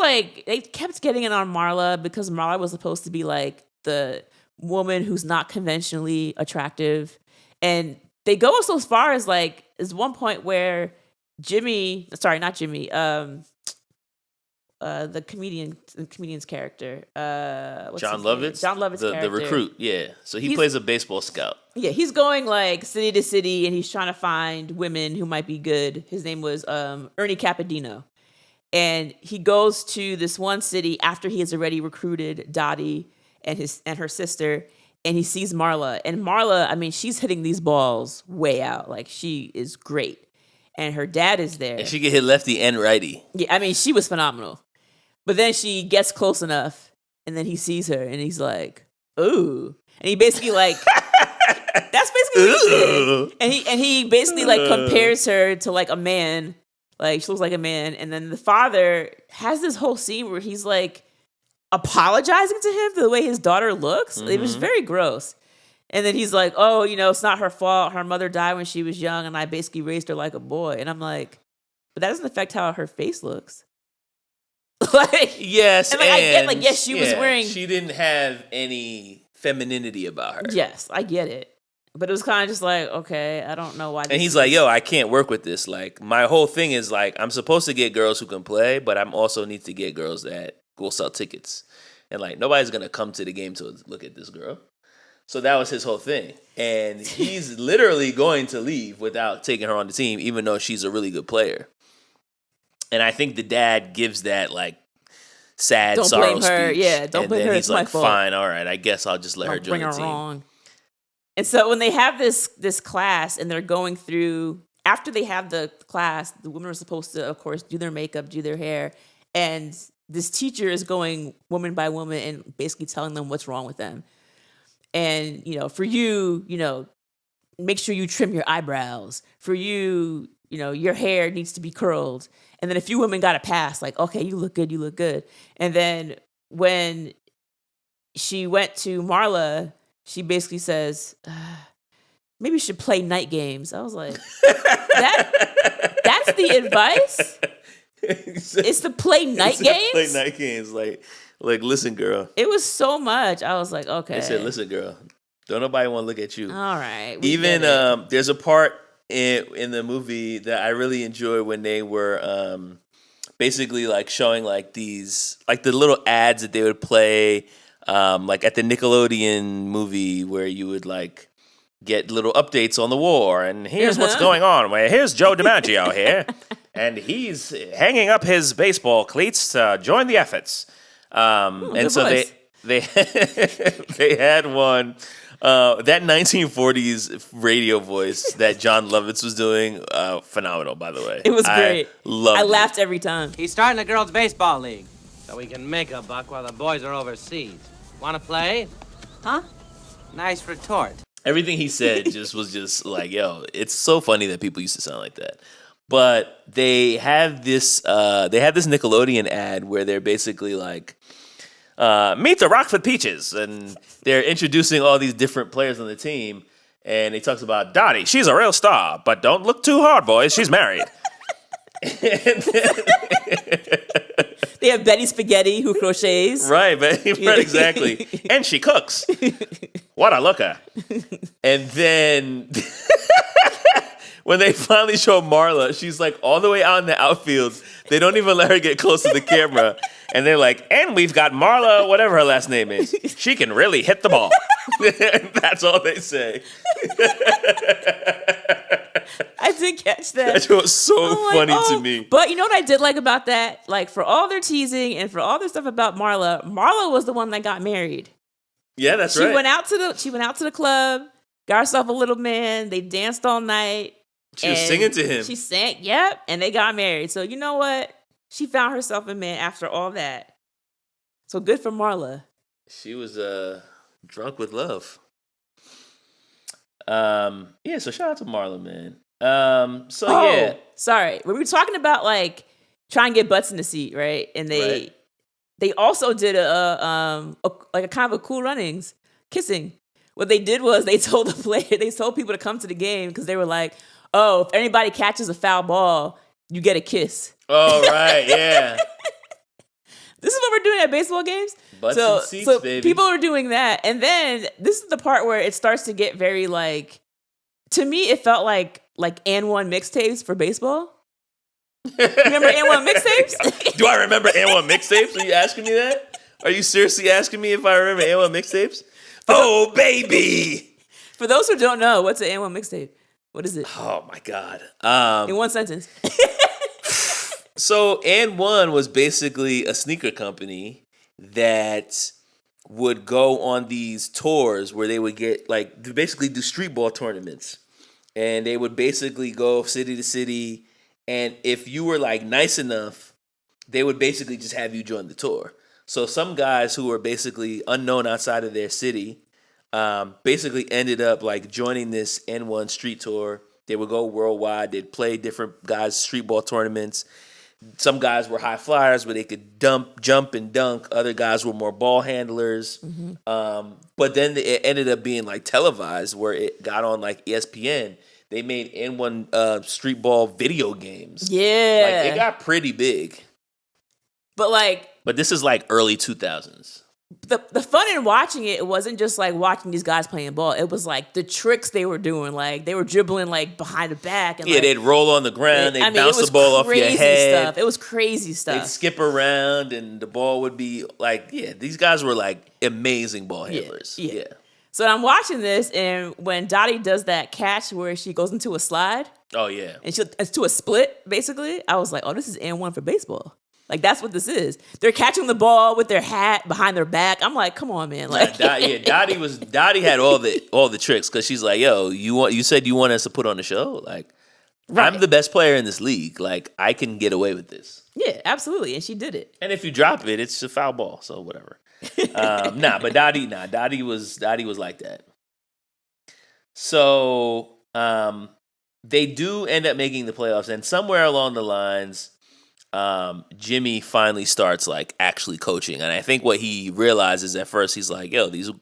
B: getting it on Marla, because Marla was supposed to be like the woman who's not conventionally attractive. And they go so far as like, there's one point where the comedian's character,
A: John Lovitz
B: character,
A: the recruit. Yeah. So he plays a baseball scout. Yeah.
B: He's going like city to city and he's trying to find women who might be good. His name was Ernie Capadino. And he goes to this one city after he has already recruited Dottie and her sister, and he sees Marla. And Marla, I mean, she's hitting these balls way out. Like, she is great. And her dad is there.
A: And she can hit lefty and righty.
B: Yeah, I mean, she was phenomenal. But then she gets close enough, and then he sees her, and he's like, ooh. And he basically like, that's basically what he did. And he basically like compares her to like a man. Like, she looks like a man. And then the father has this whole scene where he's like apologizing to him for the way his daughter looks. Mm-hmm. It was very gross. And then he's like, oh, it's not her fault. Her mother died when she was young, and I basically raised her like a boy. And I'm like, but that doesn't affect how her face looks.
A: Yes,
B: and I get, yes, she was wearing.
A: She didn't have any femininity about her.
B: Yes, I get it. But it was kind of just like, okay, I don't know why.
A: And he's like, yo, I can't work with this. Like, my whole thing is like, I'm supposed to get girls who can play, but I'm also need to get girls that will sell tickets. And like, nobody's going to come to the game to look at this girl. So that was his whole thing. And he's literally going to leave without taking her on the team, even though she's a really good player. And I think the dad gives that like sad
B: don't
A: sorrow
B: blame her.
A: speech.
B: Yeah, don't blame her.
A: He's
B: it's
A: like,
B: my fault.
A: fine, all right, I guess I'll just let her join
B: bring
A: the
B: her
A: team.
B: wrong. And so when they have this class and they're going through, after they have the class, the women are supposed to, of course, do their makeup, do their hair. And this teacher is going woman by woman and basically telling them what's wrong with them. And, for you, make sure you trim your eyebrows. For you, your hair needs to be curled. And then a few women got a pass, like, okay, you look good, you look good. And then when she went to Marla, she basically says, maybe you should play night games. I was like, that's the advice? It's to play night games?
A: Play night games. Like, listen, girl.
B: It was so much. I was like, okay.
A: They said, listen, girl. Don't nobody want to look at you.
B: All right.
A: Even there's a part in the movie that I really enjoyed when they were basically like showing like these, like the little ads that they would play like at the Nickelodeon movie where you would like get little updates on the war, and here's what's going on. Here's Joe DiMaggio here, and he's hanging up his baseball cleats to join the efforts. And so
B: voice.
A: they they had one that 1940s radio voice that John Lovitz was doing, phenomenal, by the way.
B: It was great. I
A: It.
B: laughed every time.
E: He's starting a girls' baseball league, so we can make a buck while the boys are overseas. Want to play? Huh? Nice retort.
A: Everything he said was just like, yo, it's so funny that people used to sound like that. But they have this Nickelodeon ad where they're basically like, meet the Rockford Peaches, and they're introducing all these different players on the team, and he talks about Dottie. She's a real star, but don't look too hard, boys. She's married.
B: They have Betty Spaghetti who crochets.
A: Right, exactly. And she cooks. What a looker. And then when they finally show Marla, she's like all the way out in the outfield. They don't even let her get close to the camera. And they're like, and we've got Marla, whatever her last name is. She can really hit the ball. That's all they say.
B: I did catch that.
A: That was so funny to me.
B: But you know what I did like about that? Like, for all their teasing and for all their stuff about Marla was the one that got married.
A: Yeah, that's
B: She
A: right.
B: went out to the club, got herself a little man. They danced all night.
A: She was singing to him.
B: She sang, yep, and they got married. So you know what? She found herself a man after all that. So good for Marla.
A: She was drunk with love. Yeah, so shout out to Marla, man. Yeah.
B: Sorry. We were talking about like trying to get butts in the seat, right? And they also did a kind of a Cool Runnings kissing. What they did was they told people to come to the game because they were like, oh, if anybody catches a foul ball, you get a kiss.
A: Oh, right, yeah.
B: This is what we're doing at baseball games.
A: Butts and seats, baby.
B: People are doing that. And then this is the part where it starts to get very like, to me, it felt like And One mixtapes for baseball. Remember And One mixtapes?
A: Do I remember And One mixtapes? Are you asking me that? Are you seriously asking me if I remember And One mixtapes? Oh, baby!
B: For those who don't know, what's an And One mixtape? What is it?
A: Oh, my God.
B: In one sentence.
A: So And One was basically a sneaker company that would go on these tours where they would get basically do street ball tournaments, and they would basically go city to city, and if you were like nice enough, they would basically just have you join the tour. So some guys who were basically unknown outside of their city basically ended up like joining this N1 street tour. They would go worldwide. They'd play different guys' street ball tournaments. some guys were high flyers where they could jump and dunk. Other guys were more ball handlers. But then it ended up being like televised where it got on like ESPN. They made N1 street ball video games.
B: Yeah.
A: Like, it got pretty big.
B: But
A: this is like early 2000s.
B: The fun in watching it wasn't just like watching these guys playing ball. It was like the tricks they were doing. Like they were dribbling like behind the back. And
A: they'd roll on the ground. They'd bounce the ball off your head.
B: Stuff. It was crazy stuff.
A: They'd skip around and the ball would be like, these guys were like amazing ball handlers. Yeah.
B: So I'm watching this, and when Dottie does that catch where she goes into a slide.
A: Oh, yeah.
B: And it's to a split, basically. I was like, oh, this is N1 for baseball. Like, that's what this is. They're catching the ball with their hat behind their back. I'm like, come on, man. Like,
A: Dottie had all the tricks because she's like, yo, you said you want us to put on the show? Like, right. I'm the best player in this league. Like, I can get away with this.
B: Yeah, absolutely. And she did it.
A: And if you drop it, it's a foul ball. So whatever. But Dottie was like that. So they do end up making the playoffs, and somewhere along the lines, Jimmy finally starts like actually coaching. And I think what he realizes at first, he's like, yo, these are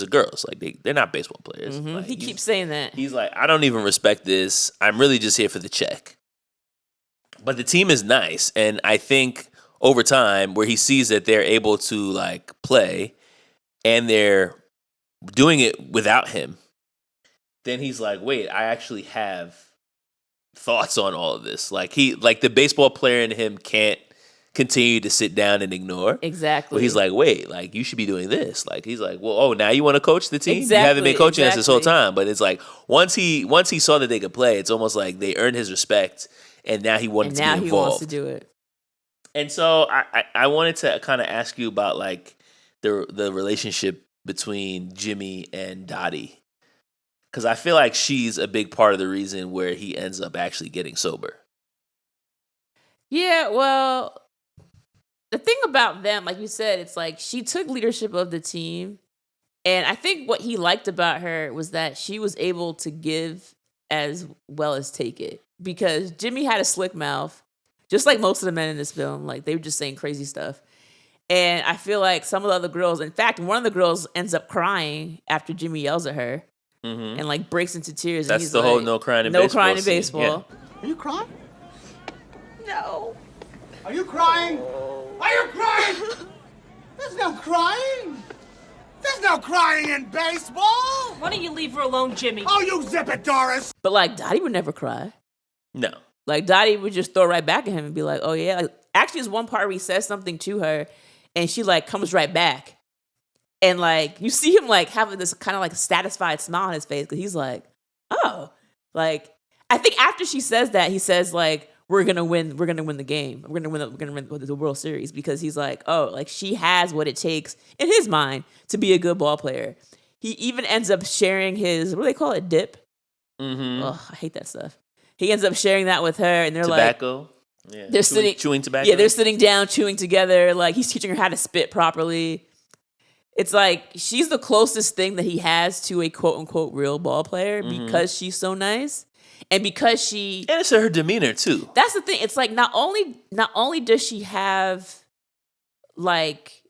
A: girls. Like they're not baseball players.
B: Mm-hmm.
A: Like,
B: he keeps saying that.
A: He's like, I don't even respect this. I'm really just here for the check. But the team is nice, and I think over time, where he sees that they're able to like play and they're doing it without him, then he's like, wait, I actually have thoughts on all of this. Like the baseball player in him can't continue to sit down and ignore.
B: Exactly.
A: But he's like, wait, like you should be doing this. Like he's like, well, oh, now you want to coach the team?
B: Exactly,
A: you haven't been coaching us this whole time. But it's like once he saw that they could play, it's almost like they earned his respect, and now he wanted to be involved.
B: Now he wants to do it.
A: And so I wanted to kind of ask you about like the relationship between Jimmy and Dottie, because I feel like she's a big part of the reason where he ends up actually getting sober.
B: Yeah, well, the thing about them, like you said, it's like she took leadership of the team, and I think what he liked about her was that she was able to give as well as take it, because Jimmy had a slick mouth. Just like most of the men in this film, like they were just saying crazy stuff. And I feel like some of the other girls, in fact, one of the girls ends up crying after Jimmy yells at her and like breaks into tears.
A: That's
B: and he's
A: the
B: like,
A: whole no crying in baseball.
B: No crying in
A: scene.
B: baseball.
A: Yeah.
F: Are you crying?
B: No.
F: Are you crying? Are you crying? There's no crying. There's no crying in baseball.
G: Why don't you leave her alone, Jimmy?
F: Oh, you zip it, Doris.
B: But like Dottie would never cry.
A: No.
B: Like Dottie would just throw right back at him and be like, oh yeah. Like, actually, there's one part where he says something to her and she like comes right back. And like you see him like having this kind of like satisfied smile on his face because he's like, oh. Like I think after she says that, he says like, we're gonna win the game. We're gonna win the World Series, because he's like, oh, like she has what it takes in his mind to be a good ball player. He even ends up sharing his, what do they call it, dip?
A: Mm-hmm.
B: Oh, I hate that stuff. He ends up sharing that with her, and they're
A: tobacco.
B: like,
A: Yeah,
B: they're
A: chewing tobacco.
B: Yeah, they're sitting down chewing together. Like he's teaching her how to spit properly. It's like she's the closest thing that he has to a quote unquote real ball player because she's so nice, and because she
A: and it's her demeanor too.
B: That's the thing. It's like not only does she have like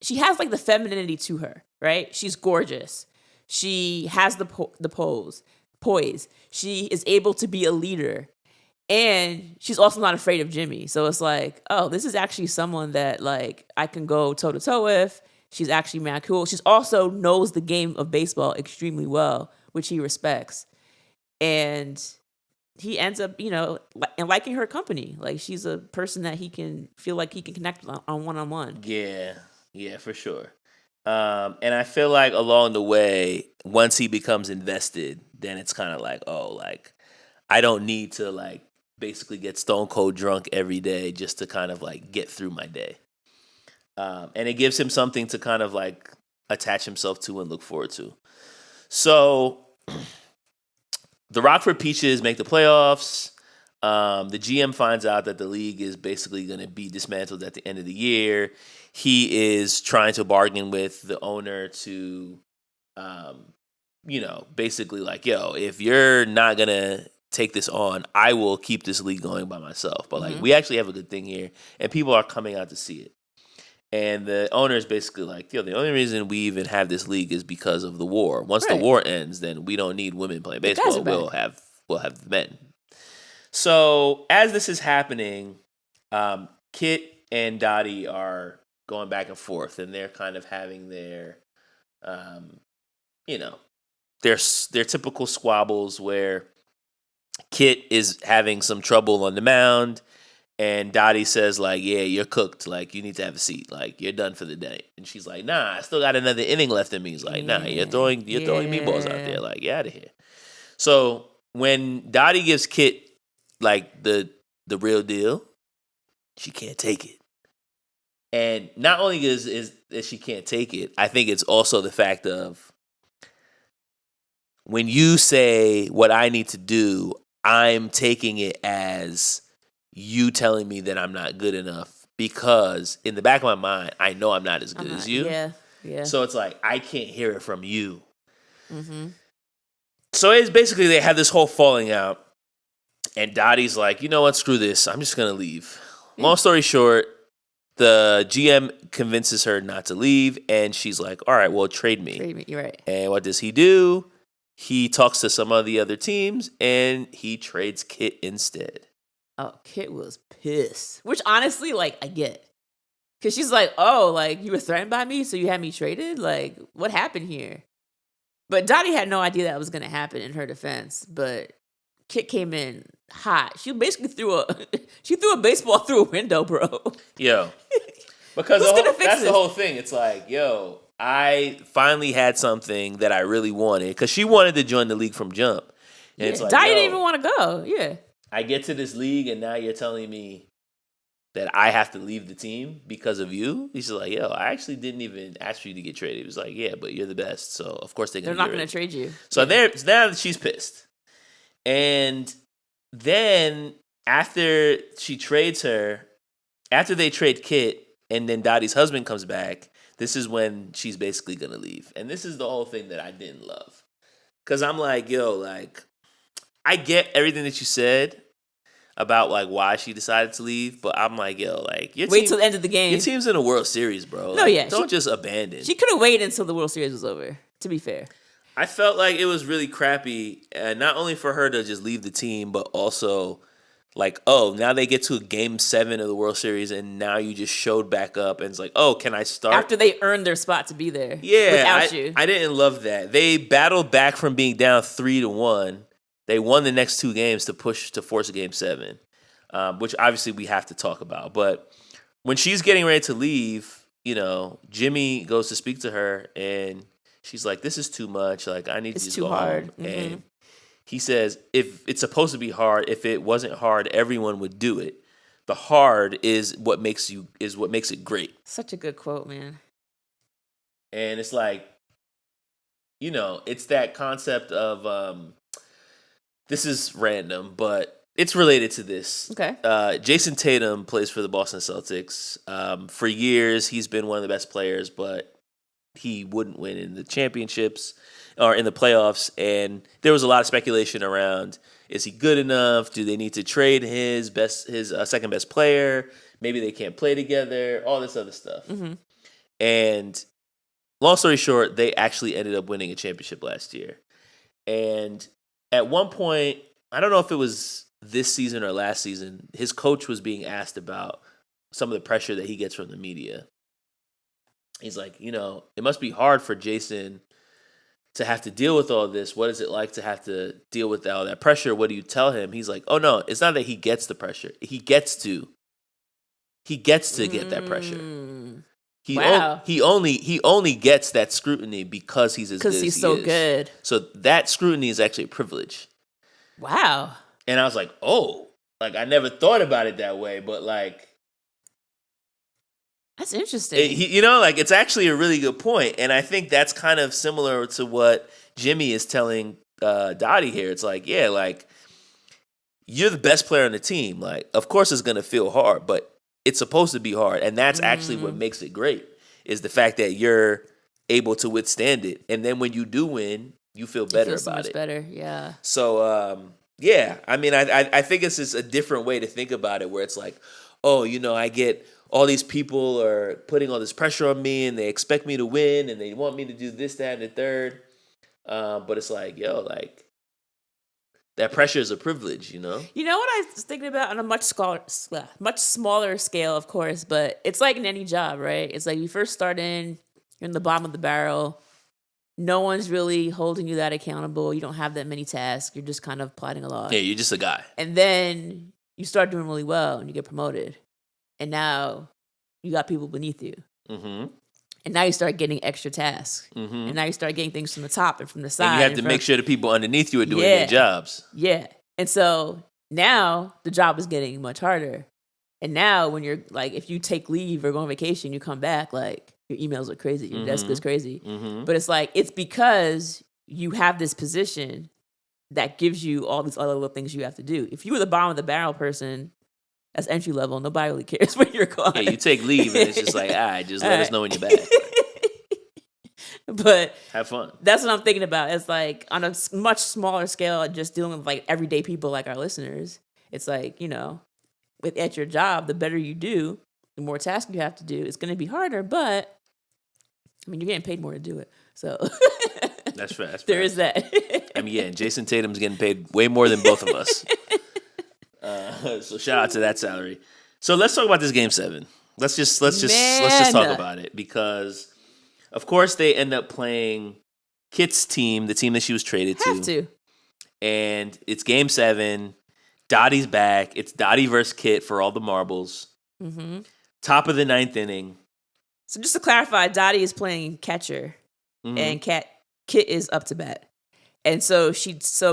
B: the femininity to her, right? She's gorgeous. She has the poise. She is able to be a leader, and she's also not afraid of Jimmy. So it's like, oh, this is actually someone that like I can go toe to toe with. She's actually mad cool. She's also knows the game of baseball extremely well, which he respects, and he ends up, liking her company. Like she's a person that he can feel like he can connect on one-on-one.
A: Yeah, for sure. And I feel like along the way, once he becomes invested, then it's kind of like, oh, like I don't need to like basically get stone cold drunk every day just to kind of like get through my day. And it gives him something to kind of like attach himself to and look forward to. So the Rockford Peaches make the playoffs. The GM finds out that the league is basically going to be dismantled at the end of the year. He is trying to bargain with the owner to, basically like, yo, if you're not going to take this on. I will keep this league going by myself. But like, we actually have a good thing here, and people are coming out to see it. And the owner is basically like, yo, the only reason we even have this league is because of the war. Once the war ends, then we don't need women playing baseball. We'll have the men. So as this is happening, Kit and Dottie are going back and forth, and they're kind of having their, their typical squabbles where Kit is having some trouble on the mound, and Dottie says like, "Yeah, you're cooked. Like, you need to have a seat. Like, you're done for the day." And she's like, "Nah, I still got another inning left in me." He's like, "Nah, you're throwing meatballs out there. Like, get out of here." So when Dottie gives Kit like the real deal, she can't take it. And not only is that she can't take it, I think it's also the fact of when you say what I need to do, I'm taking it as you telling me that I'm not good enough, because in the back of my mind, I know I'm not as good as you.
B: Yeah.
A: So it's like, I can't hear it from you. Mm-hmm. So it's basically they have this whole falling out, and Dottie's like, you know what, screw this. I'm just going to leave. Yeah. Long story short, the GM convinces her not to leave, and she's like, all right, well, trade me.
B: Trade me, you're right.
A: And what does he do? He talks to some of the other teams, and he trades Kit instead.
B: Oh, Kit was pissed. Which honestly, like, I get. Because she's like, oh, like, you were threatened by me, so you had me traded? Like, what happened here? But Dottie had no idea that was going to happen in her defense. But Kit came in hot. She basically threw a baseball through a window, bro.
A: Yo. Because that's the whole thing. It's like, yo, I finally had something that I really wanted. Because she wanted to join the league from jump. And it's like,
B: Dottie didn't even want to go. Yeah.
A: I get to this league, and now you're telling me that I have to leave the team because of you? He's like, yo, I actually didn't even ask for you to get traded. He was like, yeah, but you're the best, so of course they're
B: not going to trade you.
A: So now she's pissed. And then after she trades her, after they trade Kit, and then Dottie's husband comes back, this is when she's basically going to leave. And this is the whole thing that I didn't love. Because I'm like, yo, like, I get everything that you said about like why she decided to leave, but I'm like, yo, like,
B: wait till the end of the game.
A: Your team's in a World Series, bro.
B: No,
A: like,
B: yeah,
A: don't just abandon.
B: She could have waited until the World Series was over. To be fair,
A: I felt like it was really crappy, not only for her to just leave the team, but also like, oh, now they get to Game 7 of the World Series, and now you just showed back up, and it's like, oh, can I start
B: after they earned their spot to be there?
A: Yeah,
B: without you.
A: I didn't love that. They battled back from being down 3-1. They won the next 2 games to force a Game 7, which obviously we have to talk about. But when she's getting ready to leave, Jimmy goes to speak to her, and she's like, "This is too much. Like, I need to just go home." Mm-hmm. And he says, "If it's supposed to be hard, if it wasn't hard, everyone would do it. The hard is what makes it great."
B: Such a good quote, man.
A: And it's like, it's that concept of. This is random, but it's related to this.
B: Okay.
A: Jason Tatum plays for the Boston Celtics. For years, he's been one of the best players, but he wouldn't win in the championships or in the playoffs. And there was a lot of speculation around, is he good enough? Do they need to trade his second best player? Maybe they can't play together, all this other stuff. Mm-hmm. And long story short, they actually ended up winning a championship last year. And at one point, I don't know if it was this season or last season, his coach was being asked about some of the pressure that he gets from the media. He's like, it must be hard for Jason to have to deal with all this. What is it like to have to deal with all that pressure? What do you tell him? He's like, oh no, it's not that he gets the pressure. He gets to get that pressure. He only gets that scrutiny because he's as good as he is. Because he's so good. So that scrutiny is actually a privilege.
B: Wow.
A: And I was like, oh, like I never thought about it that way, but like,
B: that's interesting.
A: It's actually a really good point. And I think that's kind of similar to what Jimmy is telling Dottie here. It's like, yeah, like you're the best player on the team. Like, of course it's going to feel hard, but it's supposed to be hard. And that's actually what makes it great, is the fact that you're able to withstand it. And then when you do win, you feel better about it.
B: Better, yeah.
A: So Yeah, I mean, I think it's just a different way to think about it, where it's like, oh, I get all these people are putting all this pressure on me, and they expect me to win, and they want me to do this, that, and the third. But it's like, like that pressure is a privilege,
B: You know what I was thinking about on a much smaller scale, of course, but it's like in any job, right? It's like you first start you're in the bottom of the barrel. No one's really holding you that accountable. You don't have that many tasks. You're just kind of plodding along.
A: Yeah, you're just a guy.
B: And then you start doing really well and you get promoted. And now you got people beneath you. Mm-hmm. And now you start getting extra tasks. Mm-hmm. And now you start getting things from the top and from the side.
A: And you have to make sure the people underneath you are doing their jobs.
B: Yeah. And so now the job is getting much harder. And now when you're like, if you take leave or go on vacation, you come back, like your emails are crazy. Your desk is crazy. Mm-hmm. But it's like, it's because you have this position that gives you all these other little things you have to do. If you were the bottom of the barrel person, that's entry level. Nobody really cares when you're gone.
A: Yeah, you take leave and it's just like, just let us know when you're back.
B: But
A: have fun.
B: That's what I'm thinking about. It's like on a much smaller scale, just dealing with like everyday people like our listeners. It's like, at your job, the better you do, the more tasks you have to do. It's going to be harder, but I mean, you're getting paid more to do it. So
A: that's fair.
B: There is that.
A: I mean, and Jason Tatum's getting paid way more than both of us. So shout out to that salary. So let's talk about this game 7. Let's just talk about it, because of course they end up playing Kit's team, the team that she was traded to. And it's game 7. Dottie's back. It's Dottie versus Kit for all the marbles. Mm-hmm. Top of the 9th inning.
B: So just to clarify, Dottie is playing catcher, and Kit is up to bat. And so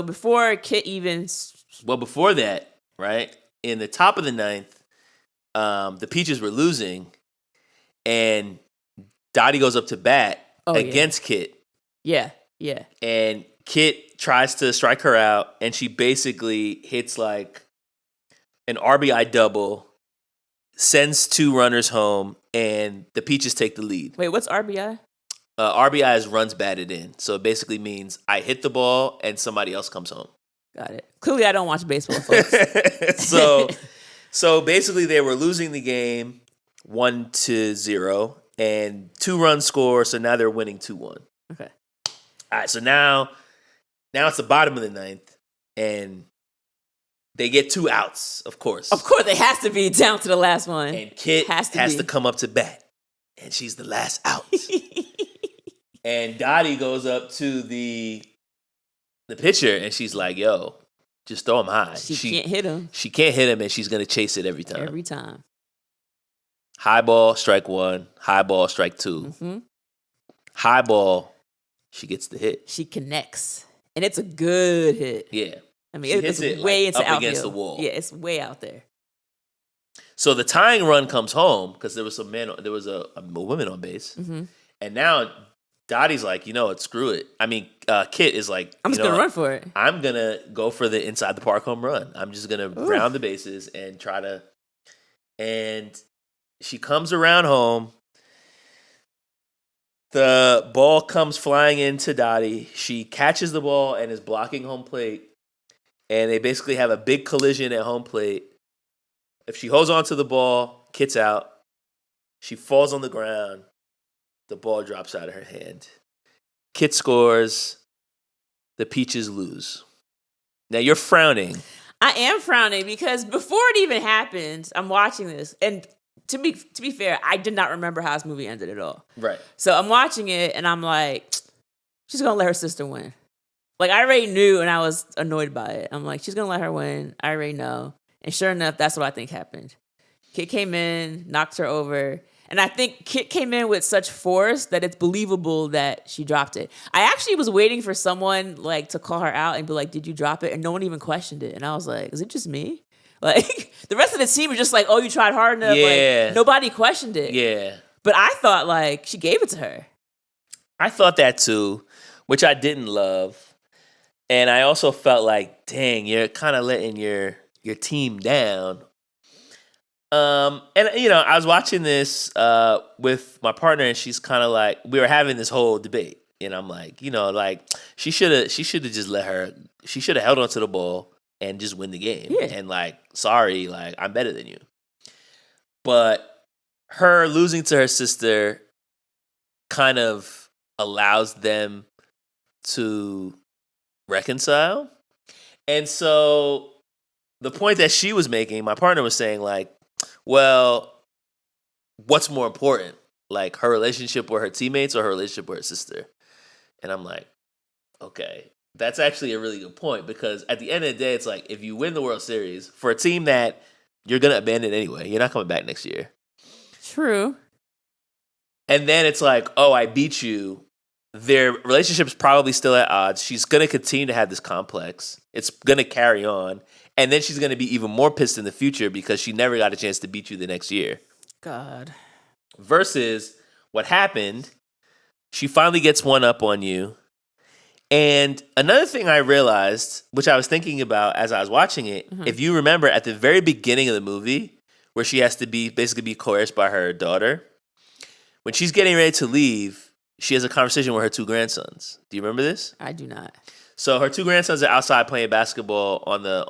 B: before Kit even...
A: Well, before that, right, in the top of the 9th, the Peaches were losing, and Dottie goes up to bat against Kit.
B: Yeah.
A: And Kit tries to strike her out, and she basically hits like an RBI double, sends 2 runners home, and the Peaches take the lead.
B: Wait, what's RBI?
A: RBI is runs batted in. So it basically means I hit the ball and somebody else comes home.
B: Got it. Clearly, I don't watch baseball, folks.
A: So basically, they were losing the game 1-0, and 2 runs score. So now they're winning 2-1.
B: Okay.
A: All right. So now it's the bottom of the 9th, and they get 2 outs. Of course,
B: they has to be down to the last one.
A: And Kit has to come up to bat, and she's the last out. And Dottie goes up to the pitcher, and she's like, yo, just throw him high.
B: She can't hit him.
A: She can't hit him, and she's going to chase it every time.
B: Every time.
A: High ball, strike 1. High ball, strike 2. Mm-hmm. High ball, she gets the hit.
B: She connects. And it's a good hit.
A: Yeah.
B: I mean, it's way into
A: up
B: outfield.
A: Against the wall.
B: Yeah, it's way out there.
A: So the tying run comes home because there was a woman on base. Mm-hmm. And now Dottie's like, screw it. I mean, Kit is like,
B: I'm just going to run for it.
A: I'm going to go for the inside the park home run. I'm just going to round the bases and try to. And she comes around home. The ball comes flying into Dottie. She catches the ball and is blocking home plate. And they basically have a big collision at home plate. If she holds on to the ball, Kit's out. She falls on the ground. The ball drops out of her hand. Kit scores. The Peaches lose. Now you're frowning.
B: I am frowning because before it even happened, I'm watching this. And to be fair, I did not remember how this movie ended at all.
A: Right.
B: So I'm watching it and I'm like, she's going to let her sister win. Like, I already knew and I was annoyed by it. I'm like, she's going to let her win. I already know. And sure enough, that's what I think happened. Kit came in, knocked her over. And I think Kit came in with such force that it's believable that she dropped it. I actually was waiting for someone like to call her out and be like, did you drop it? And no one even questioned it. And I was like, is it just me? Like, the rest of the team was just like, oh, you tried hard enough.
A: Yeah.
B: Like, nobody questioned it.
A: Yeah.
B: But I thought like she gave it to her.
A: I thought that too, which I didn't love. And I also felt like, dang, you're kind of letting your team down. And I was watching this with my partner, and she's kind of like, we were having this whole debate, and I'm like, she should have just let her. She should have held onto the ball and just win the game.
B: Yeah.
A: And like, sorry, like I'm better than you. But her losing to her sister kind of allows them to reconcile. And so the point that she was making, my partner was saying like, well, what's more important? Like her relationship with her teammates or her relationship with her sister? And I'm like, okay, that's actually a really good point, because at the end of the day, it's like if you win the World Series for a team that you're going to abandon anyway, you're not coming back next year.
B: True.
A: And then it's like, oh, I beat you. Their relationship's probably still at odds. She's going to continue to have this complex. It's going to carry on. And then she's going to be even more pissed in the future because she never got a chance to beat you the next year.
B: God.
A: Versus what happened, she finally gets one up on you. And another thing I realized, which I was thinking about as I was watching it, if you remember at the very beginning of the movie, where she has to basically be coerced by her daughter, when she's getting ready to leave, she has a conversation with her 2 grandsons. Do you remember this?
B: I do not.
A: So her 2 grandsons are outside playing basketball on the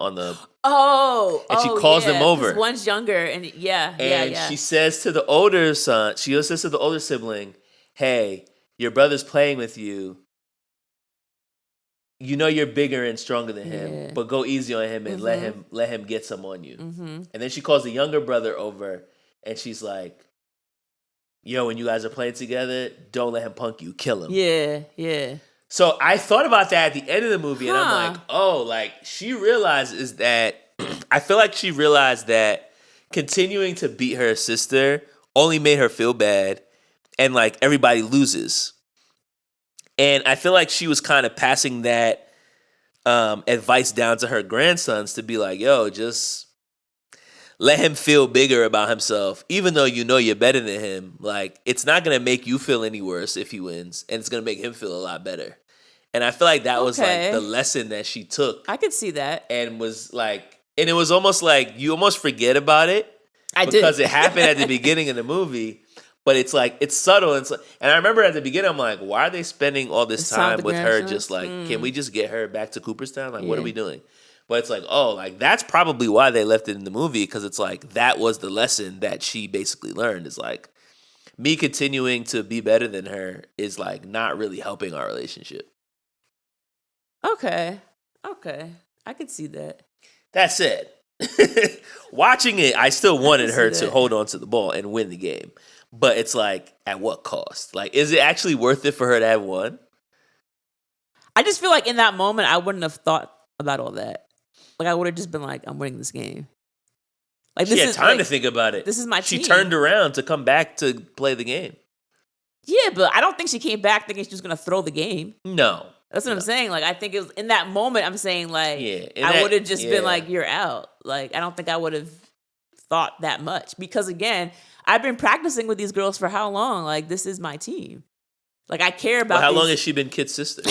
B: And
A: she calls them over.
B: 'Cause one's younger, and
A: she says to the older son, she says to the older sibling, "Hey, your brother's playing with you. You know you're bigger and stronger than him, but go easy on him and let him get some on you." And then she calls the younger brother over, and she's like, "Yo, when you guys are playing together, don't let him punk you. Kill him."
B: Yeah.
A: So I thought about that at the end of the movie, and I'm like, oh, like she realizes that. I feel like she realized that continuing to beat her sister only made her feel bad, and like everybody loses. And I feel like she was kind of passing that advice down to her grandsons to be like, yo, just let him feel bigger about himself, even though you know you're better than him. Like, it's not going to make you feel any worse if he wins, and it's going to make him feel a lot better. And I feel like that was like the lesson that she took.
B: I could see that.
A: And was like, and it was almost like you almost forget about it.
B: Because
A: it happened at the beginning of the movie. But it's like, it's subtle. And I remember at the beginning, I'm like, why are they spending all this time with her? Just like, can we just get her back to Cooperstown? Like, what are we doing? But it's like, oh, like that's probably why they left it in the movie, because it's like that was the lesson that she basically learned, is like me continuing to be better than her is like not really helping our relationship.
B: Okay. I could see that.
A: That said, watching it, I still wanted her to hold on to the ball and win the game. But it's like, at what cost? Like, is it actually worth it for her to have won?
B: I just feel like in that moment, I wouldn't have thought about all that. Like, I would have just been like, I'm winning this game. Like,
A: she had time to think about it.
B: This is my team.
A: She turned around to come back to play the game.
B: Yeah, but I don't think she came back thinking she was going to throw the game.
A: No.
B: That's what I'm saying. Like, I think it was in that moment, I'm saying, like, I would have just been like, you're out. Like, I don't think I would have thought that much. Because, again, I've been practicing with these girls for how long? Like, this is my team. Like, I care about
A: how long has she been Kit's sister?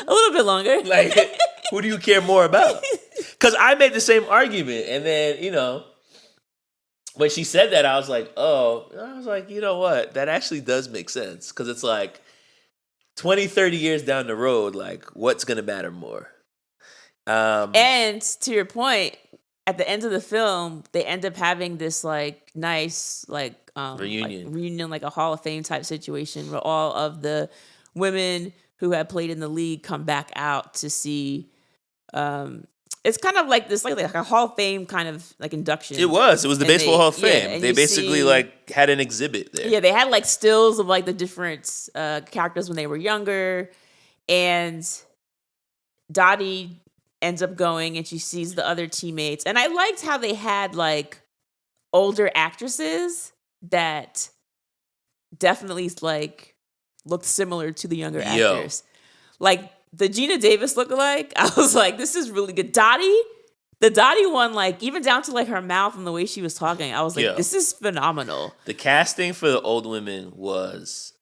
B: A little bit longer.
A: Like, who do you care more about? Because I made the same argument. And then, you know, when she said that, I was like, you know what? That actually does make sense. Because it's like 20, 30 years down the road, like, what's going to matter more?
B: And to your point, at the end of the film, they end up having this, like, nice, like, reunion, like a Hall of Fame type situation where all of the women who had played in the league come back out to see. It's kind of like this, like a Hall of Fame kind of like induction.
A: It was the Baseball Hall of Fame. They basically like had an exhibit there.
B: Yeah, they had like stills of like the different characters when they were younger, and Dottie ends up going and she sees the other teammates, and I liked how they had like older actresses that definitely like looked similar to the younger actors. Like the Geena Davis lookalike, I was like, this is really good. The Dottie one, like even down to like her mouth and the way she was talking, I was like, this is phenomenal.
A: The casting for the old women was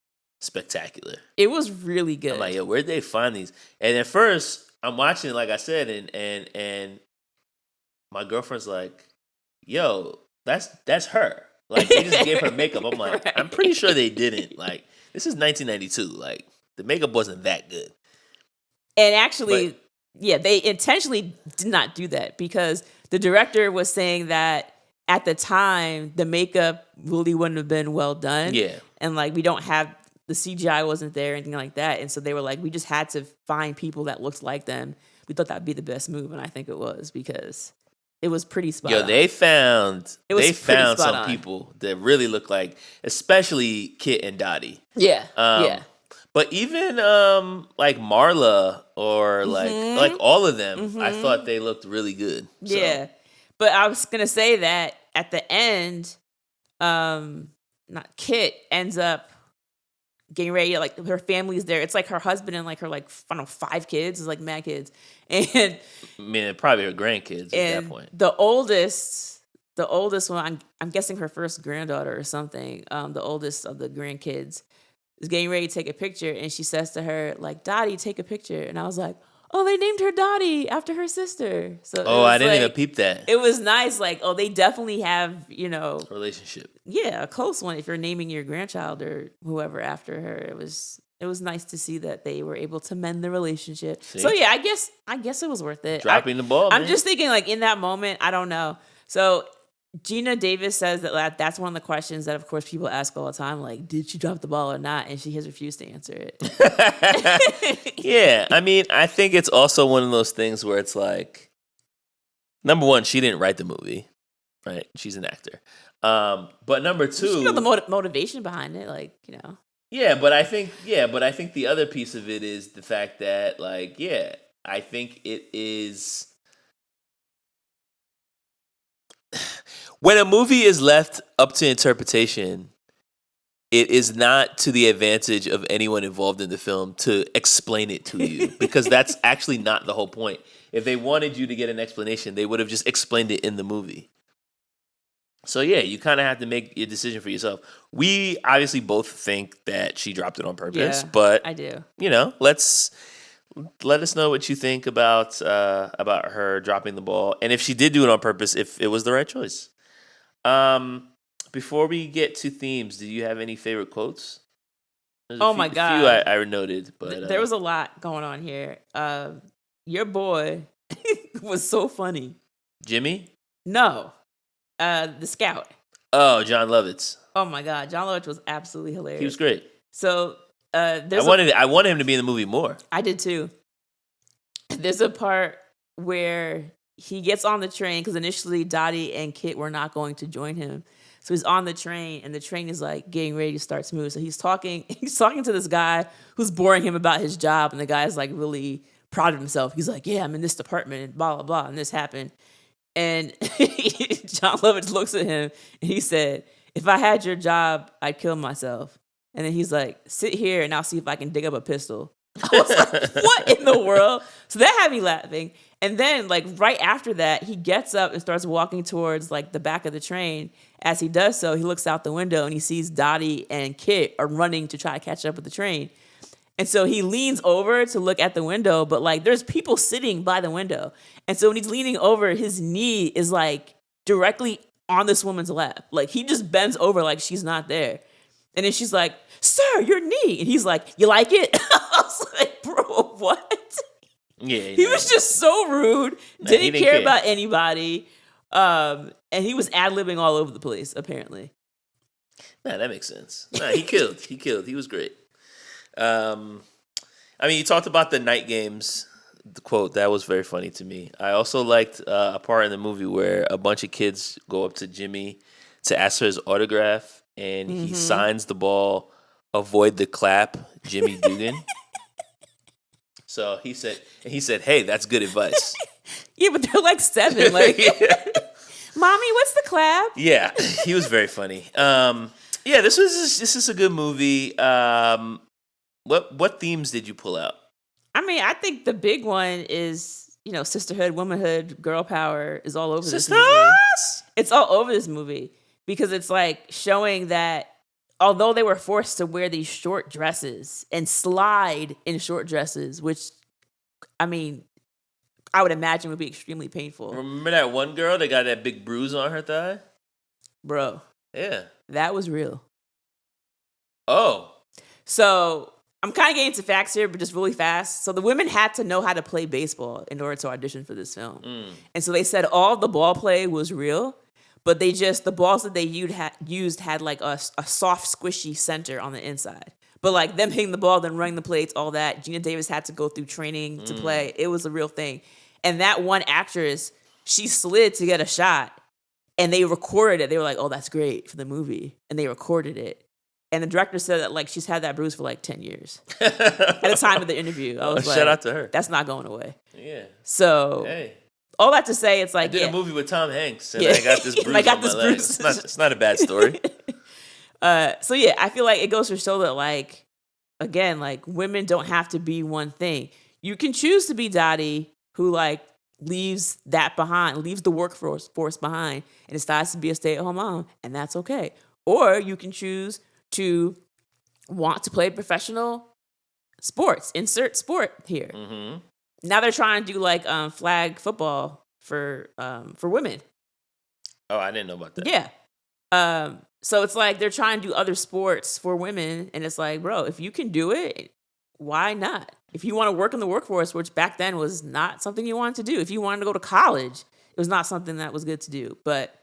A: spectacular.
B: It was really good.
A: I'm like, where'd they find these? And at first, I'm watching it, like I said, and my girlfriend's like, yo, that's her. Like they just gave her makeup. I'm like, I'm pretty sure they didn't. Like, this is 1992. Like, the makeup wasn't that good.
B: And actually, they intentionally did not do that because the director was saying that at the time, the makeup really wouldn't have been well done.
A: Yeah.
B: And like, we don't have, the CGI wasn't there, or anything like that. And so they were like, we just had to find people that looked like them. We thought that'd be the best move. And I think it was because it was pretty spot on.
A: They found
B: spot
A: some
B: on.
A: people that really look like, especially Kit and Dottie.
B: Yeah.
A: But even like Marla or like all of them, I thought they looked really good. So.
B: Yeah. But I was gonna say that at the end, not Kit ends up getting ready. Like her family's there. It's like her husband and like her like I don't know 5 kids. It's like mad kids, and
A: I mean probably her grandkids at that point.
B: The oldest one, I'm guessing her first granddaughter or something. The oldest of the grandkids is getting ready to take a picture, and she says to her like, "Dottie, take a picture." And I was like, oh, they named her Dottie after her sister. So
A: I didn't even peep that.
B: It was nice. Like, oh, they definitely have, a
A: relationship.
B: Yeah, a close one. If you're naming your grandchild or whoever after her, it was nice to see that they were able to mend the relationship. See? So yeah, I guess it was worth it.
A: Dropping the ball.
B: I'm just thinking like in that moment, I don't know. So Geena Davis says that that's one of the questions that, of course, people ask all the time, like, did she drop the ball or not? And she has refused to answer it.
A: Yeah, I mean, I think it's also one of those things where it's like, number one, she didn't write the movie, right? She's an actor. But number two,
B: you know the motivation behind it, like,
A: Yeah, but I think the other piece of it is the fact that, like, yeah, I think it is. When a movie is left up to interpretation, it is not to the advantage of anyone involved in the film to explain it to you, because that's actually not the whole point. If they wanted you to get an explanation, they would have just explained it in the movie. So yeah, you kind of have to make your decision for yourself. We obviously both think that she dropped it on purpose, but
B: I do.
A: Let us know what you think about her dropping the ball, and if she did do it on purpose, if it was the right choice. Before we get to themes, do you have any favorite quotes?
B: My God,
A: a few I noted, but
B: there was a lot going on here. Your boy was so funny.
A: Jimmy?
B: No, the scout.
A: Oh, John Lovitz.
B: Oh my God, John Lovitz was absolutely hilarious.
A: He was great.
B: So
A: I wanted him to be in the movie more.
B: I did too. There's a part where he gets on the train because initially Dottie and Kit were not going to join him. So he's on the train, and the train is like getting ready to start to move. So he's talking to this guy who's boring him about his job, and the guy is like really proud of himself. He's like, "Yeah, I'm in this department, and blah blah blah, and this happened." And John Lovitz looks at him, and he said, "If I had your job, I'd kill myself." And then he's like, "Sit here, and I'll see if I can dig up a pistol." I was like, what in the world? So that had me laughing. And then, like, right after that, he gets up and starts walking towards, like, the back of the train. As he does so, he looks out the window and he sees Dottie and Kit are running to try to catch up with the train. And so he leans over to look at the window, but, like, there's people sitting by the window. And so when he's leaning over, his knee is, like, directly on this woman's lap. Like, he just bends over like she's not there. And then she's like, "Sir, your knee." And he's like, "You like it?" I was like, bro, what?
A: Yeah.
B: He was just so rude. Didn't care about anybody. And he was ad-libbing all over the place, apparently.
A: Nah, that makes sense. Nah, he killed. He was great. I mean, you talked about the night games. The quote, that was very funny to me. I also liked a part in the movie where a bunch of kids go up to Jimmy to ask for his autograph. And he signs the ball, "Avoid the clap, Jimmy Dugan." So he said, "Hey, that's good advice."
B: Yeah, but they're like 7. Like, "Mommy, what's the clap?"
A: Yeah, he was very funny. Yeah, this is a good movie. What themes did you pull out?
B: I mean, I think the big one is, sisterhood, womanhood, girl power is all over this movie. It's all over this movie. Because it's like showing that although they were forced to wear these short dresses and slide in short dresses, which, I mean, I would imagine would be extremely painful.
A: Remember that one girl that got that big bruise on her thigh?
B: Bro.
A: Yeah.
B: That was real.
A: Oh.
B: So I'm kind of getting into facts here, but just really fast. So the women had to know how to play baseball in order to audition for this film. And so they said all the ball play was real, but the balls that they used had like a soft, squishy center on the inside. But like them hitting the ball, then running the plates, all that, Geena Davis had to go through training to play. It was a real thing. And that one actress, she slid to get a shot, and they recorded it. They were like, oh, that's great for the movie. And they recorded it. And the director said that like she's had that bruise for like 10 years. At the time of the interview, I was like,
A: shout out to her.
B: That's not going away.
A: Yeah.
B: So,
A: hey,
B: all that to say, it's like,
A: I did a movie with Tom Hanks, and
B: Yeah.
A: I got this bruise
B: I got
A: on
B: this
A: my leg.
B: bruise.
A: It's not a bad story.
B: So yeah, I feel like it goes to show that like, again, like women don't have to be one thing. You can choose to be Dottie, who like leaves that behind, leaves the workforce behind, and decides to be a stay-at-home mom, and that's okay. Or you can choose to want to play professional sports. Insert sport here.
A: Mm-hmm.
B: Now they're trying to do like flag football for women.
A: Oh, I didn't know about that.
B: Yeah. So it's like they're trying to do other sports for women, and it's like, bro, if you can do it, why not? If you want to work in the workforce, which back then was not something you wanted to do. If you wanted to go to college, it was not something that was good to do. But,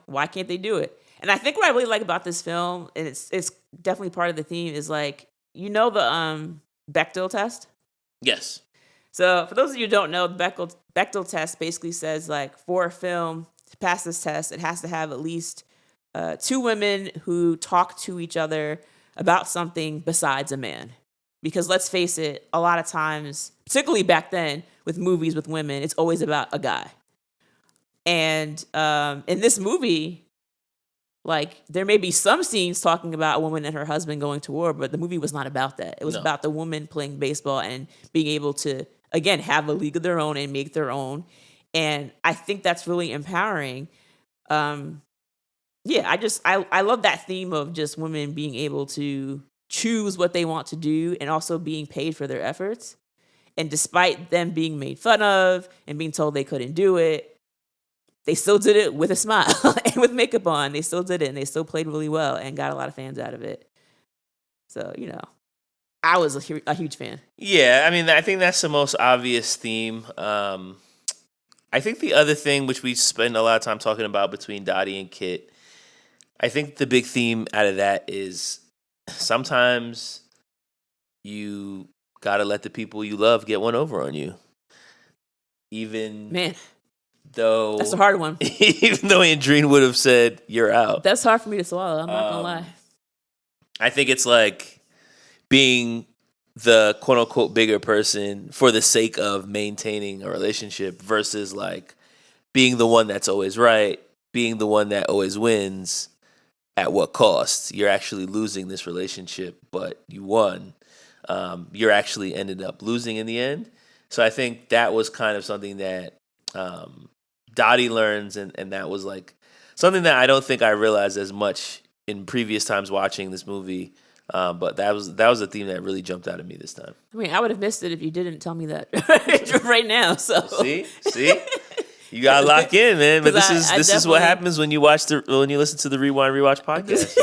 B: why can't they do it? And I think what I really like about this film, and it's definitely part of the theme, is like, the Bechdel test?
A: Yes.
B: So for those of you who don't know, the Bechdel test basically says like for a film to pass this test, it has to have at least 2 women who talk to each other about something besides a man. Because let's face it, a lot of times, particularly back then with movies with women, it's always about a guy. And in this movie, like there may be some scenes talking about a woman and her husband going to war, but the movie was not about that. It was about the woman playing baseball and being able to, again, have a league of their own and make their own. And I think that's really empowering. I love that theme of just women being able to choose what they want to do and also being paid for their efforts. And despite them being made fun of and being told they couldn't do it, they still did it with a smile and with makeup on. They still did it, and they still played really well and got a lot of fans out of it. So, I was a huge fan.
A: Yeah, I mean, I think that's the most obvious theme. I think the other thing, which we spend a lot of time talking about between Dottie and Kit, I think the big theme out of that is sometimes you gotta let the people you love get one over on you.
B: Man,
A: though
B: that's a hard one.
A: Even though Andrene would have said, you're out.
B: That's hard for me to swallow. I'm not gonna lie.
A: I think it's like being the quote unquote bigger person for the sake of maintaining a relationship versus like being the one that's always right, being the one that always wins at what cost. You're actually losing this relationship, but you won. You're actually ended up losing in the end. So I think that was kind of something that Dottie learns, and that was like something that I don't think I realized as much in previous times watching this movie. But that was a theme that really jumped out at me this time.
B: I mean, I would have missed it if you didn't tell me that right now. So
A: see, you gotta lock in, man. But this is what happens when you listen to the Rewind Rewatch podcast.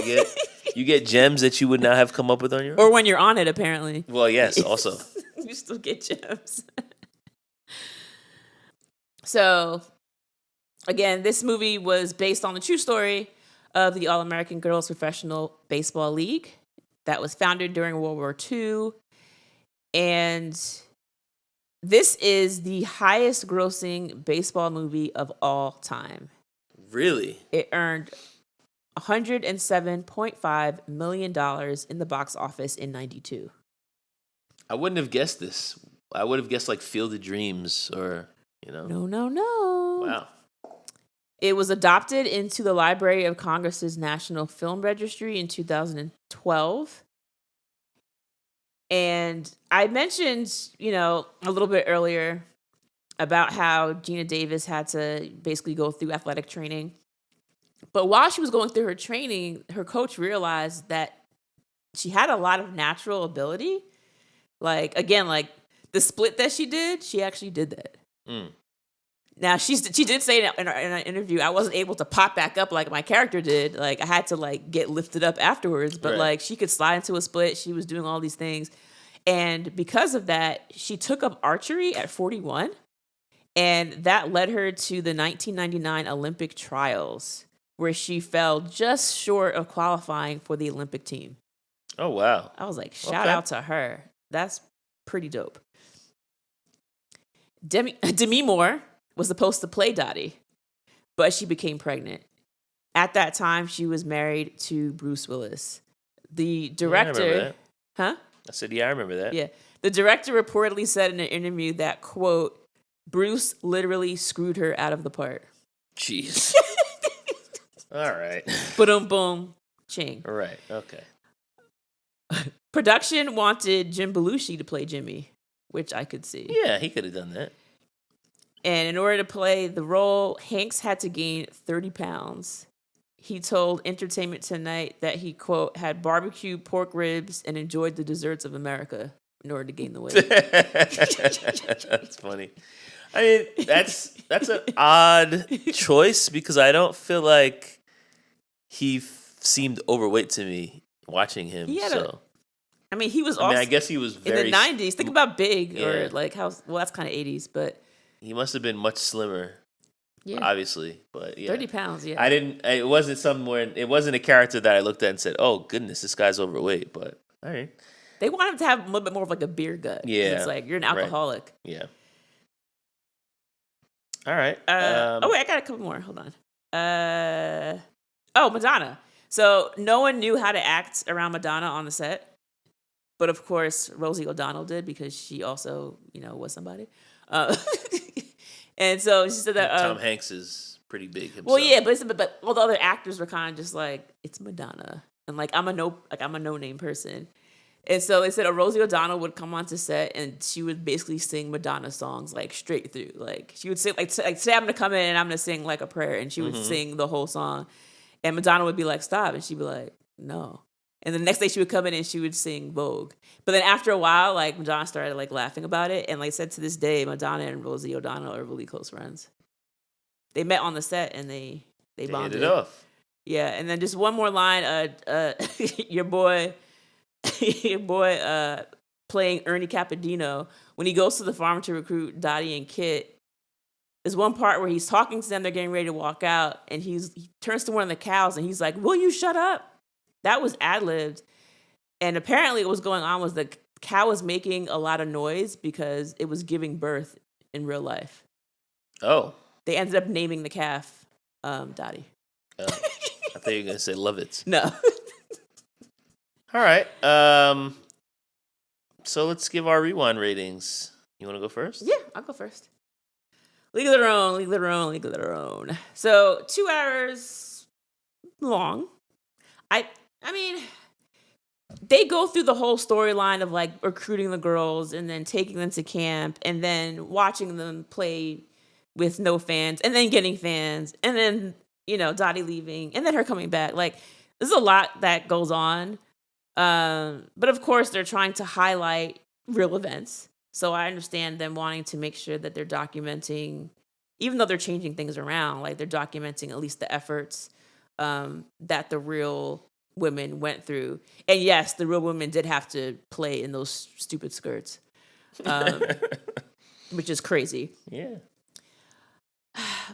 A: You get gems that you would not have come up with on your own.
B: Or when you're on it, apparently.
A: Well, yes, also.
B: You still get gems. So, again, this movie was based on the true story of the All-American Girls Professional Baseball League that was founded during World War II. And this is the highest grossing baseball movie of all time.
A: Really?
B: It earned $107.5 million in the box office in 92.
A: I wouldn't have guessed this. I would have guessed like Field of Dreams or,
B: No.
A: Wow.
B: It was adopted into the Library of Congress's National Film Registry in 2012. And I mentioned, a little bit earlier about how Geena Davis had to basically go through athletic training. But while she was going through her training, her coach realized that she had a lot of natural ability. Like, again, like the split that she did, she actually did that. Now she did say in an interview, I wasn't able to pop back up like my character did. Like I had to like get lifted up afterwards, but like she could slide into a split. She was doing all these things, and because of that, she took up archery at 41, and that led her to the 1999 Olympic trials, where she fell just short of qualifying for the Olympic team.
A: Oh wow!
B: I was like, shout out to her. That's pretty dope. Demi Moore was supposed to play Dottie, but she became pregnant. At that time, she was married to Bruce Willis. The director...
A: Yeah, I remember that.
B: Huh?
A: I said, yeah, I remember that.
B: Yeah. The director reportedly said in an interview that, quote, Bruce literally screwed her out of the part.
A: Jeez. All right.
B: Boom, boom, ching.
A: All right, okay.
B: Production wanted Jim Belushi to play Jimmy, which I could see.
A: Yeah, he could have done that.
B: And in order to play the role, Hanks had to gain 30 pounds. He told Entertainment Tonight that he, quote, had barbecued pork ribs and enjoyed the desserts of America in order to gain the weight.
A: That's funny. I mean, that's an odd choice because I don't feel like he seemed overweight to me watching him. He
B: was also...
A: I guess he was very...
B: In the 90s. Think about Big or like how... Well, that's kind of 80s, but...
A: He must have been much slimmer, obviously. But yeah,
B: 30 pounds. Yeah,
A: it wasn't it wasn't a character that I looked at and said, "Oh goodness, this guy's overweight." But all right,
B: they want him to have a little bit more of like a beer gut.
A: Yeah,
B: it's like you're an alcoholic.
A: Right. Yeah. All right.
B: Wait, I got a couple more. Hold on. Madonna. So no one knew how to act around Madonna on the set, but of course Rosie O'Donnell did because she also, was somebody. And so she said that
A: Tom Hanks is pretty big himself.
B: Well, yeah, but all the other actors were kind of just like, it's Madonna, and like I'm a no-name person, and so they said Rosie O'Donnell would come onto set and she would basically sing Madonna songs like straight through. Like she would sing like say I'm gonna come in and I'm gonna sing like a prayer, and she would sing the whole song, and Madonna would be like stop, and she'd be like no. And the next day she would come in and she would sing Vogue. But then after a while, like Madonna started like laughing about it. And like I said, to this day, Madonna and Rosie O'Donnell are really close friends. They met on the set and they bonded.
A: Hit it off.
B: Yeah. And then just one more line, your boy playing Ernie Cappadino, when he goes to the farm to recruit Dottie and Kit, there's one part where he's talking to them, they're getting ready to walk out, and he turns to one of the cows and he's like, will you shut up? That was ad-libbed. And apparently what was going on was the cow was making a lot of noise because it was giving birth in real life.
A: Oh.
B: They ended up naming the calf Dottie.
A: I thought you were going to say Lovitz.
B: No.
A: All right. So let's give our rewind ratings. You want to go first?
B: Yeah, I'll go first. League of Their Own. So 2 hours long. I mean, they go through the whole storyline of like recruiting the girls and then taking them to camp and then watching them play with no fans and then getting fans and then, Dottie leaving and then her coming back. Like, there's a lot that goes on. But of course, they're trying to highlight real events. So I understand them wanting to make sure that they're documenting, even though they're changing things around, like they're documenting at least the efforts that the real women went through. And yes, the real women did have to play in those stupid skirts, which is crazy.
A: Yeah.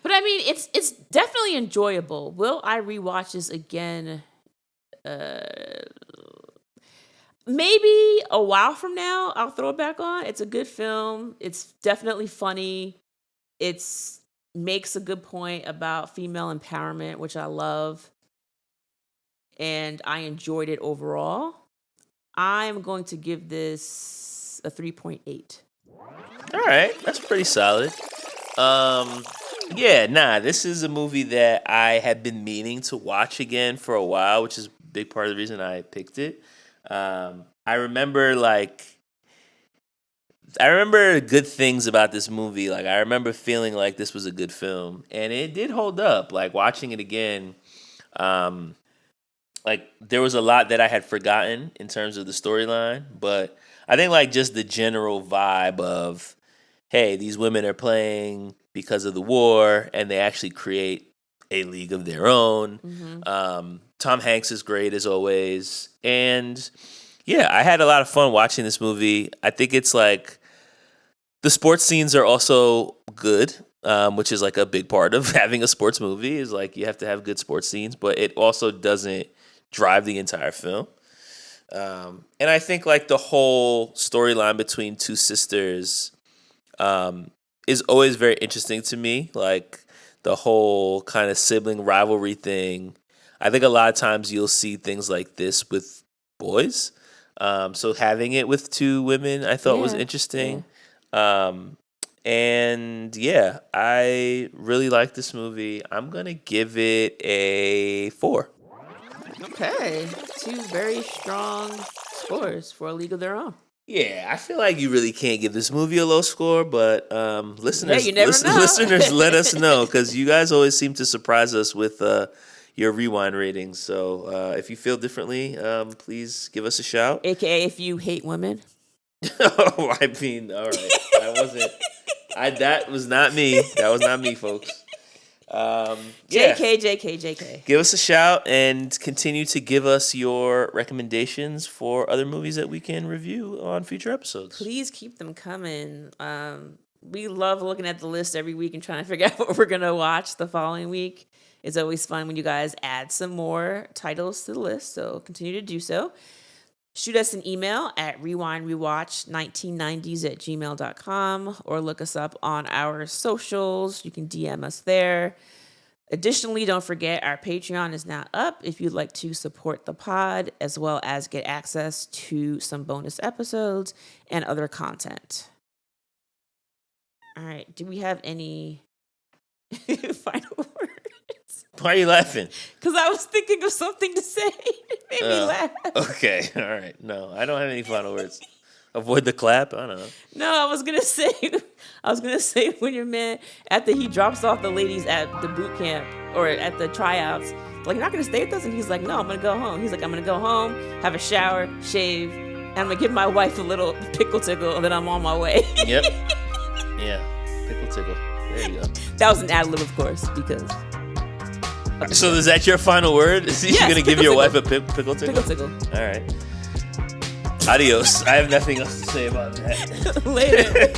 B: But I mean, it's definitely enjoyable. Will I rewatch this again? Maybe a while from now, I'll throw it back on. It's a good film. It's definitely funny. It's makes a good point about female empowerment, which I love. And I enjoyed it overall. I'm going to give this a 3.8.
A: All right, that's pretty solid. This is a movie that I had been meaning to watch again for a while, which is a big part of the reason I picked it. I remember good things about this movie. Like, I remember feeling like this was a good film, and it did hold up. Like, watching it again, there was a lot that I had forgotten in terms of the storyline, but I think like just the general vibe of, hey, these women are playing because of the war, and they actually create a league of their own. Tom Hanks is great as always. And yeah, I had a lot of fun watching this movie. I think it's like the sports scenes are also good, which is like a big part of having a sports movie is like you have to have good sports scenes, but it also doesn't drive the entire film. And I think like the whole storyline between two sisters is always very interesting to me. Like the whole kind of sibling rivalry thing. I think a lot of times you'll see things like this with boys. So having it with two women I thought was interesting. And yeah, I really like this movie. I'm going to give it a 4.
B: Okay. 2 very strong scores for A League of Their Own.
A: Yeah, I feel like you really can't give this movie a low score, but listeners,
B: you never know.
A: listeners, let us know because you guys always seem to surprise us with your rewind ratings. So if you feel differently, please give us a shout.
B: AKA if you hate women.
A: Oh, I mean, all right, that was not me. That was not me, folks.
B: JK.
A: Give us a shout and continue to give us your recommendations for other movies that we can review on future episodes.
B: Please keep them coming. We love looking at the list every week and trying to figure out what we're going to watch the following week. It's always fun when you guys add some more titles to the list, so continue to do so. Shoot us an email at rewindrewatch1990s@gmail.com or look us up on our socials. You can DM us there. Additionally, don't forget our Patreon is now up if you'd like to support the pod as well as get access to some bonus episodes and other content. All right. Do we have any final words?
A: Why are you laughing?
B: Because I was thinking of something to say. It made me laugh.
A: Okay, all right. No, I don't have any final words. Avoid the clap? I don't know.
B: No, I was gonna say when your man after he drops off the ladies at the boot camp or at the tryouts, like, you're not gonna stay with us? And he's like, no, I'm gonna go home. He's like, I'm gonna go home, have a shower, shave, and I'm gonna give my wife a little pickle tickle, and then I'm on my way.
A: Yep. Yeah. Pickle tickle. There you go.
B: That was an ad lib, of course, because.
A: So is that your final word? Is
B: Yes,
A: you gonna give
B: pickle
A: your
B: tickle.
A: wife a pickle tickle?
B: Pickle tickle.
A: All right. Adios. I have nothing else to say about that.
B: Later.